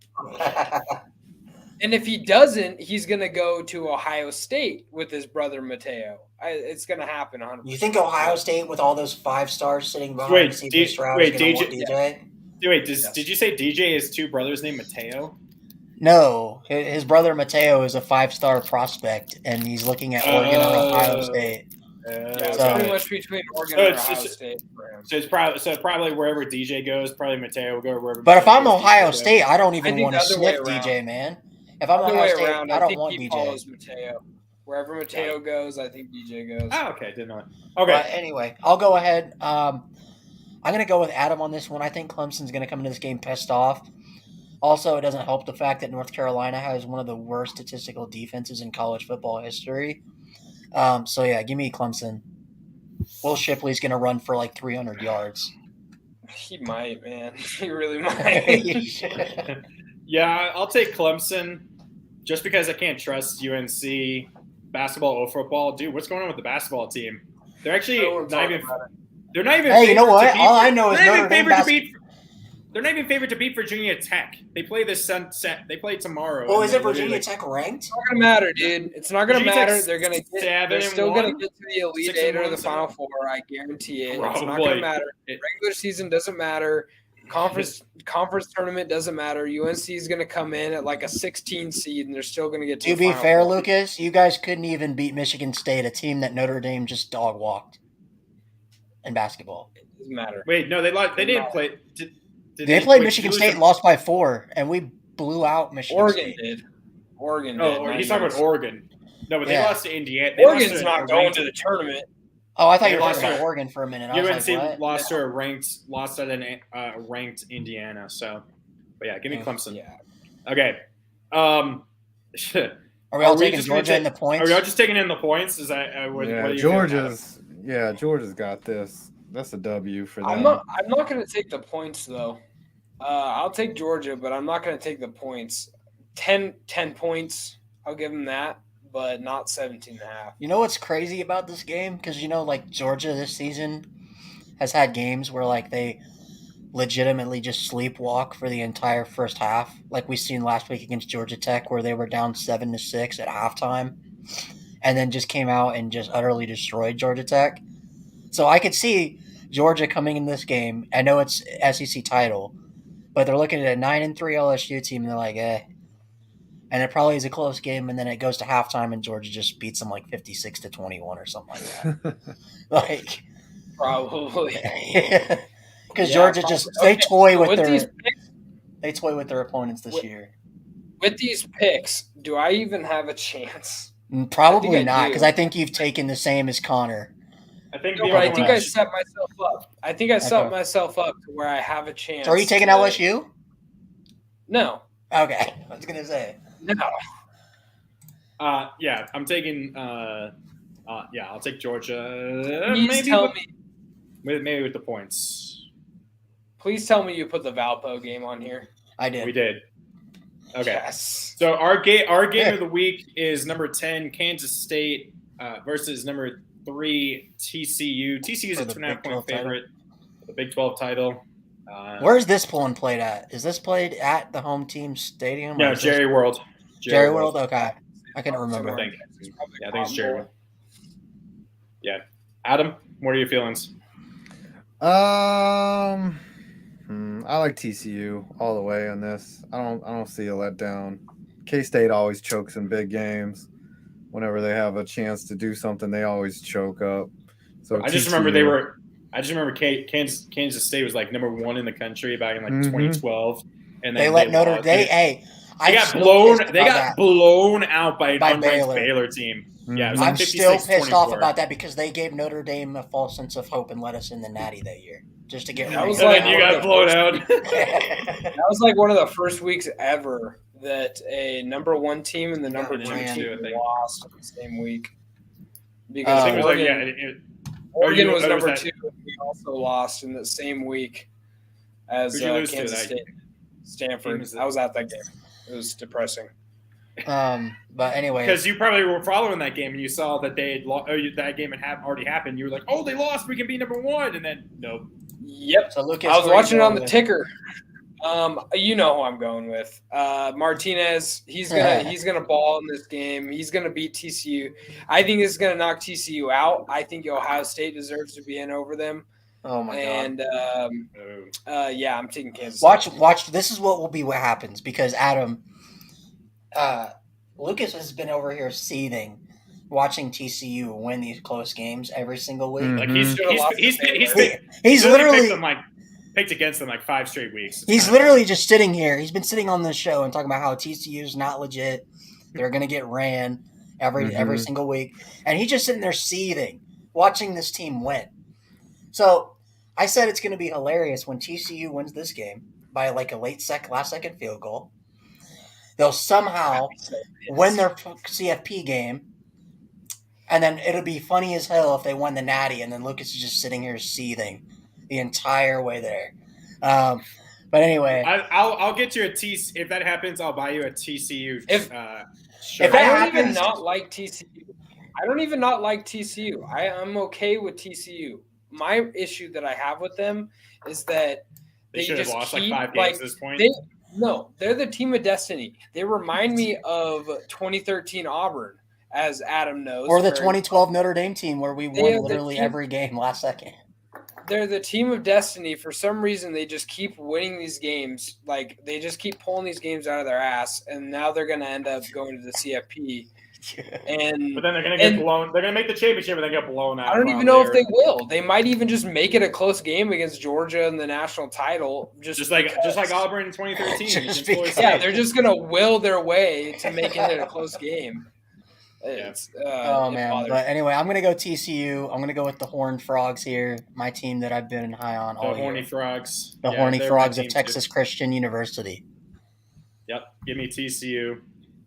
And if he doesn't, he's going to go to Ohio State with his brother Mateo. It's going to happen 100%. You think Ohio State, with all those 5 stars sitting behind Wait, CJ Stroud, wait, is going to DJ want DJ? Wait, Yes. did you say DJ has two brothers named Mateo? No, his brother Mateo is a 5-star prospect, and he's looking at Oregon or Ohio State. Yeah, it's So- pretty much between Oregon So and it's- Ohio State for him. So probably wherever DJ goes, probably Mateo will go wherever. But if Mateo I'm goes, Ohio DJ goes. State, I don't I even think want to the other way sniff around. DJ, man. If I'm Other Ohio way State, around, I don't think want he DJ. follows Mateo. Wherever Mateo goes, I think DJ goes. Oh, okay, didn't know. Okay, But anyway, I'll go ahead. I'm going to go with Adam on this one. I think Clemson's going to come into this game pissed off. Also, it doesn't help the fact that North Carolina has one of the worst statistical defenses in college football history. So, yeah, give me Clemson. Will Shipley's going to run for like 300 yards. He might, man. He really might. yeah, I'll take Clemson, just because I can't trust UNC basketball or football. Dude, what's going on with the basketball team? They're actually not even. They're not even. Hey, you know favored to what? beat- All I know is they're not Notre even Dame favored to beat. They're not even favored to beat Virginia Tech. They play this sunset. They play tomorrow. Well, and is they're it Virginia literally- Tech ranked? It's not gonna matter, dude. It's not gonna Virginia matter. Tech's They're gonna get. 7 They're and still 1? gonna get to the Elite 6 and Eight or 1, the 7. Final Four. I guarantee it. It's not Probably. gonna matter. It- Regular season doesn't matter. Conference tournament doesn't matter. UNC is gonna come in at like a 16 seed, and they're still gonna get to. To the be Final fair, Four. Lucas, you guys couldn't even beat Michigan State, a team that Notre Dame just dog walked in basketball. It doesn't matter. Wait, no, they lost. They didn't play. Did They played wait, Michigan lose State to- and lost by 4, and we blew out Michigan Oregon State. did. Oregon Oh, did. or not he's talking UNC. about Oregon. No, but they Yeah. lost to Indiana. They lost Oregon's to not a going ranked- to the tournament. Oh, I thought They you were lost talking about to- Oregon for a minute. I was UNC like, what? lost to a lost at a ranked Indiana. So, but yeah, give me Yeah. Clemson. Yeah. Okay. Are we all Are we taking just gonna Georgia in the Are points? we all just taking in the points? Is that what Yeah, do you feel about Georgia's got this. That's a W for them. I'm not going to take the points though. I'll take Georgia, but I'm not going to take the points. 10 points. I'll give them that, but not 17.5. You know what's crazy about this game? Because, like, Georgia this season has had games where, like, they legitimately just sleepwalk for the entire first half. Like we seen last week against Georgia Tech, where they were down 7-6 at halftime and then just came out and just utterly destroyed Georgia Tech. So I could see Georgia coming in this game. I know it's SEC title, but they're looking at a 9-3 LSU team, and they're like, eh. And it probably is a close game, and then it goes to halftime, and Georgia just beats them like 56-21 or something like that. Like, Probably. because Yeah, Georgia probably. just they toy with these their picks, opponents this year. with these picks, do I even have a chance? Probably I not, do. because I think you've taken the same as Connor. I think. No, the but I other think one- I set myself up. I think I set myself up to where I have a chance. So are you taking to- LSU? No. Okay, I was gonna say. No. Yeah, I'm taking. Yeah, I'll take Georgia. Please Maybe tell with, me. maybe with the points. Please tell me you put the Valpo game on here. I did. We did. Okay. Yes. So our game Yeah. of the week is number 10 Kansas State versus number 3 TCU. TCU is For a the 2.5 Big 12 point title. favorite for the Big 12 title. Where's this one played at? Is this played at the home team stadium? or No, is this- Jerry World. Jerry World. Okay, I can I remember. think. Yeah, I think it's Jerry World. Yeah, Adam, what are your feelings? I like TCU all the way on this. I don't see a letdown. K-State always chokes in big games. Whenever they have a chance to do something, they always choke up. So I just remember Kansas State was like number 1 in the country back in like 2012, and then they let Notre Dame. Hey, they got blown out by an unranked Baylor team. Yeah, it was like I'm still pissed off about that because they gave Notre Dame a false sense of hope and let us in the Natty that year just to get. That was and like then you got blown out. That was like one of the first weeks ever that a number 1 team and the number 2 team lost in the same week. Because I think Oregon was number 2. And we also lost in the same week as Kansas State, Stanford. I was at that game. It was depressing. But anyway, because you probably were following that game and you saw that they had that game had already happened. You were like, "Oh, they lost. We can be number 1," and then nope. Yep. So Lucas, I was watching it on the ticker. You know who I'm going with. Martinez. He's gonna ball in this game. He's gonna beat TCU. I think this is gonna knock TCU out. I think Ohio State deserves to be in over them. Oh my god! And yeah, I'm taking Kansas. Watch. This is what happens because Adam, Lucas has been over here seething, watching TCU win these close games every single week. Like he's literally picked against them like 5 straight weeks. He's literally just sitting here. He's been sitting on this show and talking about how TCU's not legit. They're gonna get ran every single week, and he's just sitting there seething, watching this team win. So I said it's gonna be hilarious when TCU wins this game by like a last second field goal. They'll somehow win their CFP game, and then it'll be funny as hell if they won the Natty, and then Lucas is just sitting here seething the entire way there. But anyway, I'll get you a TCU. If that happens, I'll buy you a TCU. If I don't even not like TCU, I'm okay with TCU. My issue that I have with them is that they should have lost like 5 games at this point. They're the team of destiny. They remind me of 2013 Auburn, as Adam knows. Or the 2012 Notre Dame team where we won literally every game last second. They're the team of destiny. For some reason, they just keep winning these games. Like, they just keep pulling these games out of their ass, and now they're going to end up going to the CFP. But then they're going to get blown. They're going to make the championship, and they get blown out. I don't even know if they will. They might even just make it a close game against Georgia in the national title. Just like Auburn in 2013. Yeah, they're just going to will their way to making it a close game. Oh man! But anyway, I'm gonna go TCU. I'm gonna go with the Horned Frogs here. My team that I've been high on all year. Horny Frogs. The Horny Frogs of Texas Christian University. Yep, give me TCU.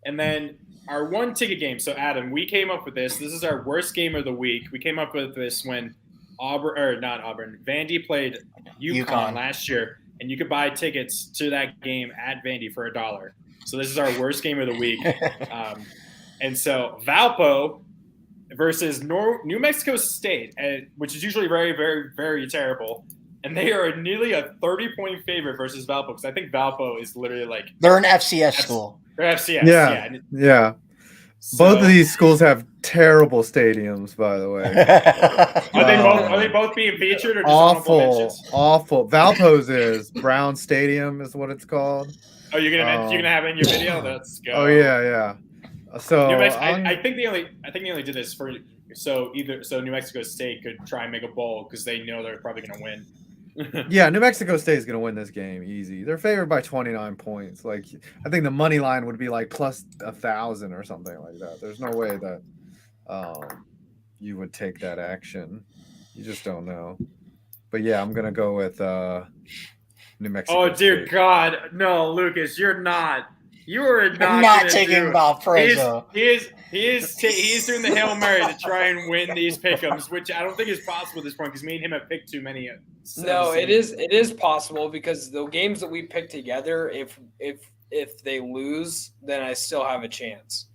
And then our 1 ticket game. So Adam, we came up with this. This is our worst game of the week. We came up with this when Vandy played UConn last year, and you could buy tickets to that game at Vandy for $1. So this is our worst game of the week. And so Valpo versus New Mexico State, which is usually very, very, very terrible. And they are nearly a 30-point favorite versus Valpo because I think Valpo is literally like – they're an FCS school. They're FCS, yeah. So, both of these schools have terrible stadiums, by the way. Are they both being featured or just awful? Valpo's is Brown Stadium is what it's called. Oh, you're gonna have it in your video? Let's go. Oh yeah. So I think they only did this so New Mexico State could try and make a bowl because they know they're probably going to win. Yeah, New Mexico State is going to win this game easy. They're favored by 29 points. Like I think the money line would be like plus 1,000 or something like that. There's no way that you would take that action. You just don't know. But yeah, I'm going to go with New Mexico. Oh dear State. God, no, Lucas, you're not. You are not taking Valparaiso. He is doing the Hail Mary to try and win these pick'ems, which I don't think is possible at this point because me and him have picked too many. No, it is possible because the games that we pick together, if they lose, then I still have a chance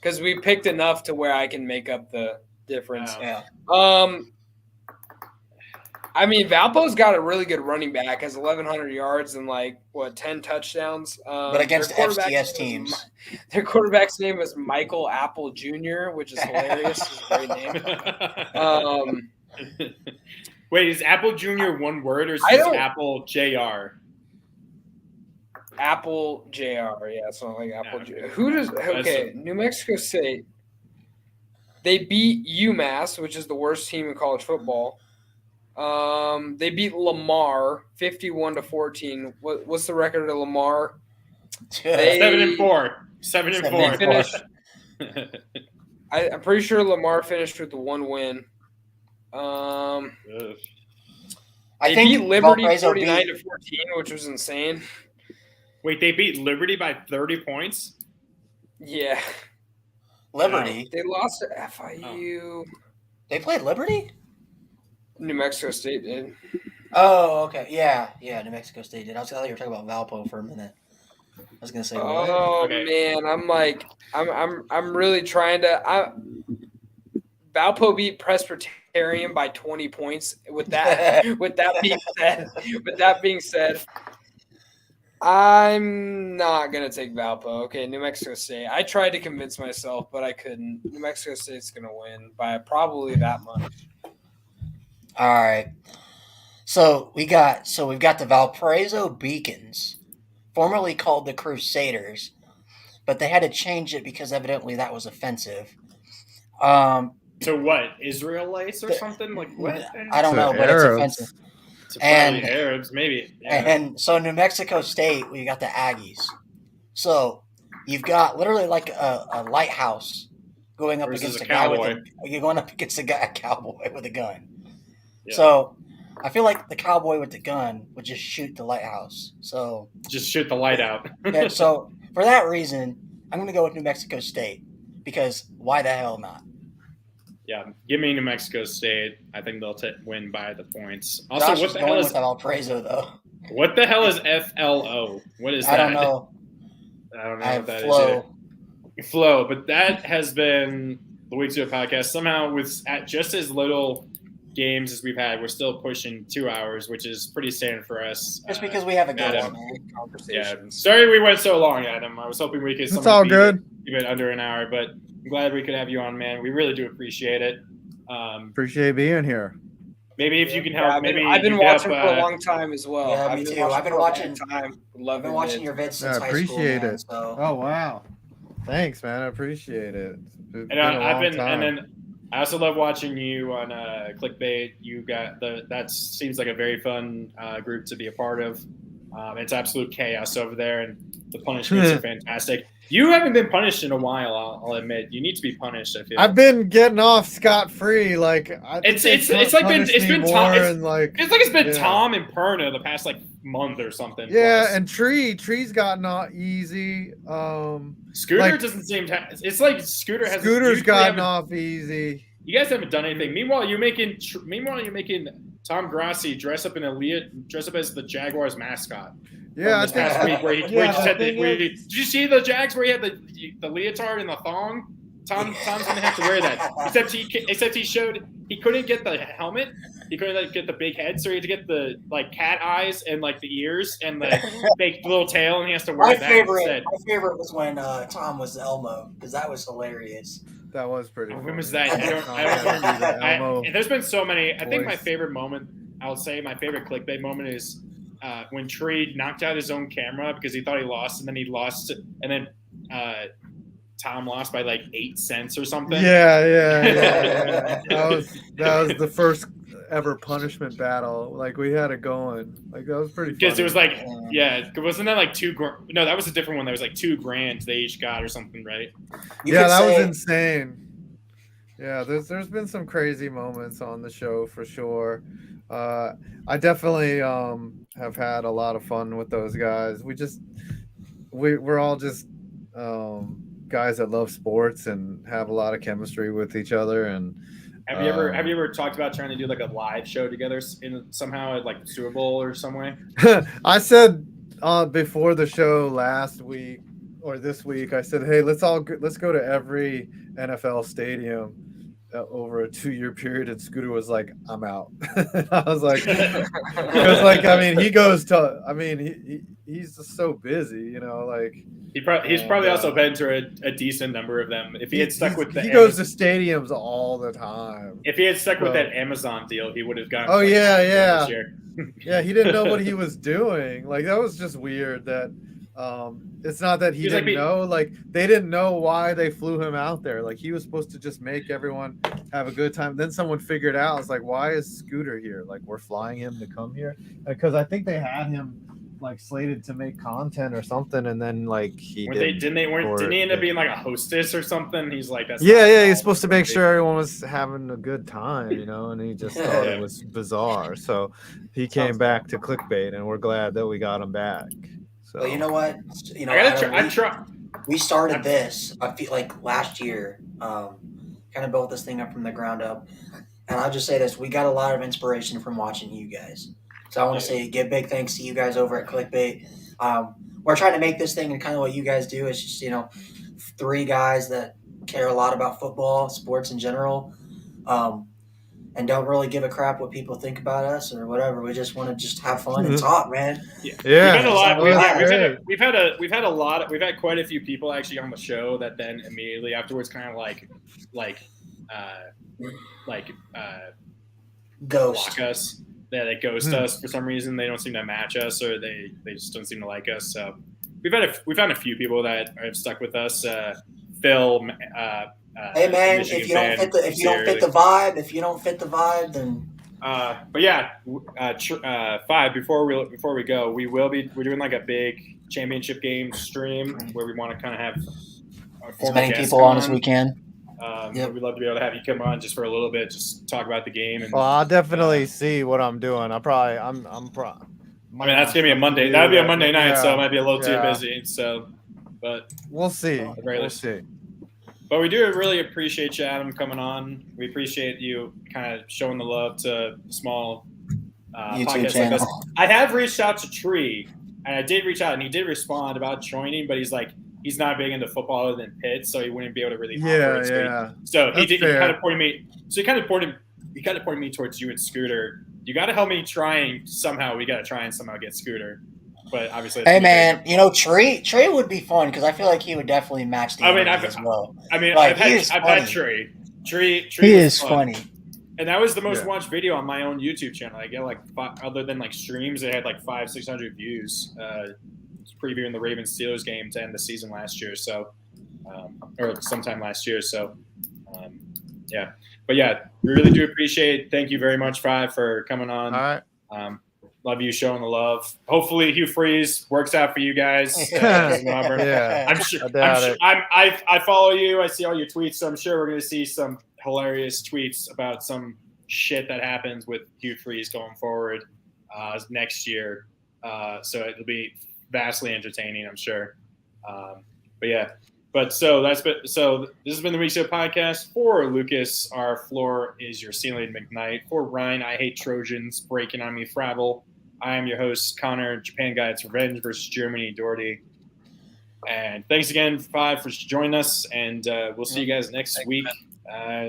because we picked enough to where I can make up the difference. Yeah. I mean, Valpo's got a really good running back, has 1,100 yards and 10 touchdowns. But against FCS teams, their quarterback's name is Michael Apple Jr., which is hilarious. It's a great name. Wait, is Apple Jr. one word or is it Apple Jr.? Apple Jr. Yeah, something like Apple Jr. Who does? Okay, New Mexico State. They beat UMass, which is the worst team in college football. They beat Lamar 51-14. What's the record of Lamar? 7-4. 7-4. Finished. I'm pretty sure Lamar finished with the 1 win. I They think beat Liberty Valparaiso 49-14, which was insane. Wait, they beat Liberty by 30 points? Yeah. Liberty. They lost to FIU. They played Liberty? New Mexico State did. Oh, okay. Yeah, New Mexico State did. I thought you were talking about Valpo for a minute. I was gonna say. Oh Okay. man, I'm really trying to. Valpo beat Presbyterian by 20 points. With that being said, I'm not gonna take Valpo. Okay, New Mexico State. I tried to convince myself, but I couldn't. New Mexico State's gonna win by probably that much. All right. So we've got the Valparaiso Beacons, formerly called the Crusaders, but they had to change it because evidently that was offensive. To what? Israelites or something? Like what? I don't know, but Arabs. it's offensive. To probably And- Arabs, maybe. Yeah. And so New Mexico State, we got the Aggies. So you've got literally like a lighthouse going up Versus against a a guy cowboy. you're going up against a cowboy with a gun. Yeah. So I feel like the cowboy with the gun would just shoot the lighthouse. So Just shoot the light out. yeah, so for that reason, I'm going to go with New Mexico State because why the hell not? Yeah, give me New Mexico State. I think they'll win by the points. Also, Josh what is the going hell with is Valparaiso though. what the hell is FLO? What is that? I don't know. I don't know I what that is. flow. Either. Flow, but that has been the Week 0 podcast. Somehow, with at just as little games as we've had, we're still pushing 2 hours, which is pretty standard for us. Just because we have a good Adam. one, man. Yeah, sorry we went so long, Adam. I was hoping we could. It's all good. Even under an hour, but I'm glad we could have you on, man. We really do appreciate it. Appreciate being here. Maybe if you can help, Yeah, I've been you can watching help, for a long time as well. Yeah, me too. I've been watching. Time. I've been watching your vids since I high appreciate school, man, it. so. Oh wow, thanks, man. I appreciate it. It's And I've long been, time. and then I also love watching you on Clickbait. You got that seems like a very fun group to be a part of. It's absolute chaos over there, and the punishments are fantastic. You haven't been punished in a while. I'll admit. You need to be punished. I feel. I've been getting off scot free. Like It's like been Tom. It's been yeah. Tom and Perna the past like month or something. Yeah, plus. and Tree's gotten off easy. Scooter like- doesn't seem. It's like Scooter's gotten off easy. You guys haven't done anything. Meanwhile, you're making Tom Grassi dress up as the Jaguars mascot. Yeah, I This past think. week where he Yeah, just the had thing did you see the Jags where he had the leotard and the thong? Tom's gonna have to wear that. Except he couldn't get the helmet. He couldn't get the big head, so he had to get the cat eyes and the ears and the fake little tail, and he has to wear My that favorite instead. was when Tom was Elmo because that was hilarious. That was pretty. When funny. was that? I don't. There's been so many. I think my favorite moment. I'll say my favorite clickbait moment is when Tree knocked out his own camera because he thought he lost, and then he lost, and then Tom lost by 8 cents or something. Yeah. That was the first ever punishment battle. We had it going. That was pretty. Because it was funny. wasn't that $2,000? No, that was a different one. That was $2,000 they each got or something, right? That was insane. Yeah, there's been some crazy moments on the show for sure. I definitely have had a lot of fun with those guys. We're all just guys that love sports and have a lot of chemistry with each other. And have you ever talked about trying to do a live show together somehow at the Super Bowl or some way? I said before the show last week or this week, I said, hey, let's go to every NFL stadium over a 2-year period, and Scooter was like, I'm out. I was like, because he goes to, he's just so busy, He's probably also been to a decent number of them. If he had stuck with he goes to stadiums all the time. If he had stuck with that Amazon deal, he would have gotten. Oh yeah. This year. Yeah, he didn't know what he was doing. That was just weird. That It's not that he didn't know. Like they didn't know why they flew him out there. Like he was supposed to just make everyone have a good time. Then someone figured out. It's like, why is Scooter here? Like we're flying him to come here because I think they had him like slated to make content or something, and then like didn't he end up being like a hostess or something? He's like that's he's supposed to make sure everyone was having a good time, and he just thought it was bizarre. So he came back to clickbait, and we're glad that we got him back. So Well, you know what? We started this. I feel like last year, kind of built this thing up from the ground up, and I'll just say this: we got a lot of inspiration from watching you guys. So I want to say give big thanks to you guys over at Clickbait. We're trying to make this thing and kind of what you guys do is just, 3 guys that care a lot about football, sports in general, and don't really give a crap what people think about us or whatever. We just want to just have fun and talk, man. Yeah. We've had quite a few people actually on the show that then immediately afterwards kind of ghost block us. Yeah, they ghost us for some reason. They don't seem to match us, or they just don't seem to like us. So we've had a few people that have stuck with us. Phil, hey man, if you don't fit the vibe, then. But yeah, Five. Before we go, we're doing like a big championship game stream where we want to kind of have as many people on as we can. We'd love to be able to have you come on just for a little bit, just talk about the game. And, I'll definitely see what I'm doing. I'm probably. I mean, that's gonna be a Monday. That would be a Monday night, so it might be a little too busy. So, but we'll see. We'll see. But we do really appreciate you, Adam, coming on. We appreciate you kind of showing the love to small podcasts like this. I have reached out to Tree, and I did reach out, and he did respond about joining, but he's like. He's not big into football other than Pitt, so he wouldn't be able to really offer it. So he kind of pointed me. So he kind of pointed me towards you and Scooter. You got to help me try and somehow. We got to try and somehow get Scooter. But obviously, hey man, Trey would be fun because I feel like he would definitely match the energy as well. I've had Trey. Trey is funny. And that was the most watched video on my own YouTube channel. I get other than streams, it had 500-600 views. Previewing the Ravens-Steelers game to end the season last year, or sometime last year. So, But yeah, we really do appreciate it. Thank you very much, Five, for coming on. All right. Love you showing the love. Hopefully, Hugh Freeze works out for you guys. Yeah, I follow you. I see all your tweets, so I'm sure we're going to see some hilarious tweets about some shit that happens with Hugh Freeze going forward next year. So it'll be vastly entertaining, I'm sure. So this has been the Week Zero podcast. For Lucas, our floor is your ceiling McKnight. For Ryan, I hate Trojans breaking on me Frabble. I am your host, Connor, Japan Guides Revenge versus Germany, Doherty. And thanks again, Five, for joining us, and we'll see you guys next week.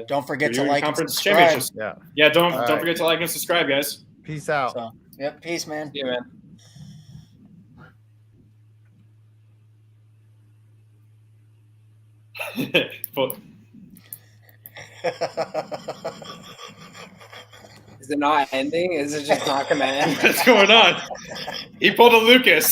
Don't forget to like and subscribe. Don't forget to like and subscribe, guys. Peace out. Peace, man. Yeah, man. Is it not ending? Is it just not going to end? What's going on? He pulled a Lucas.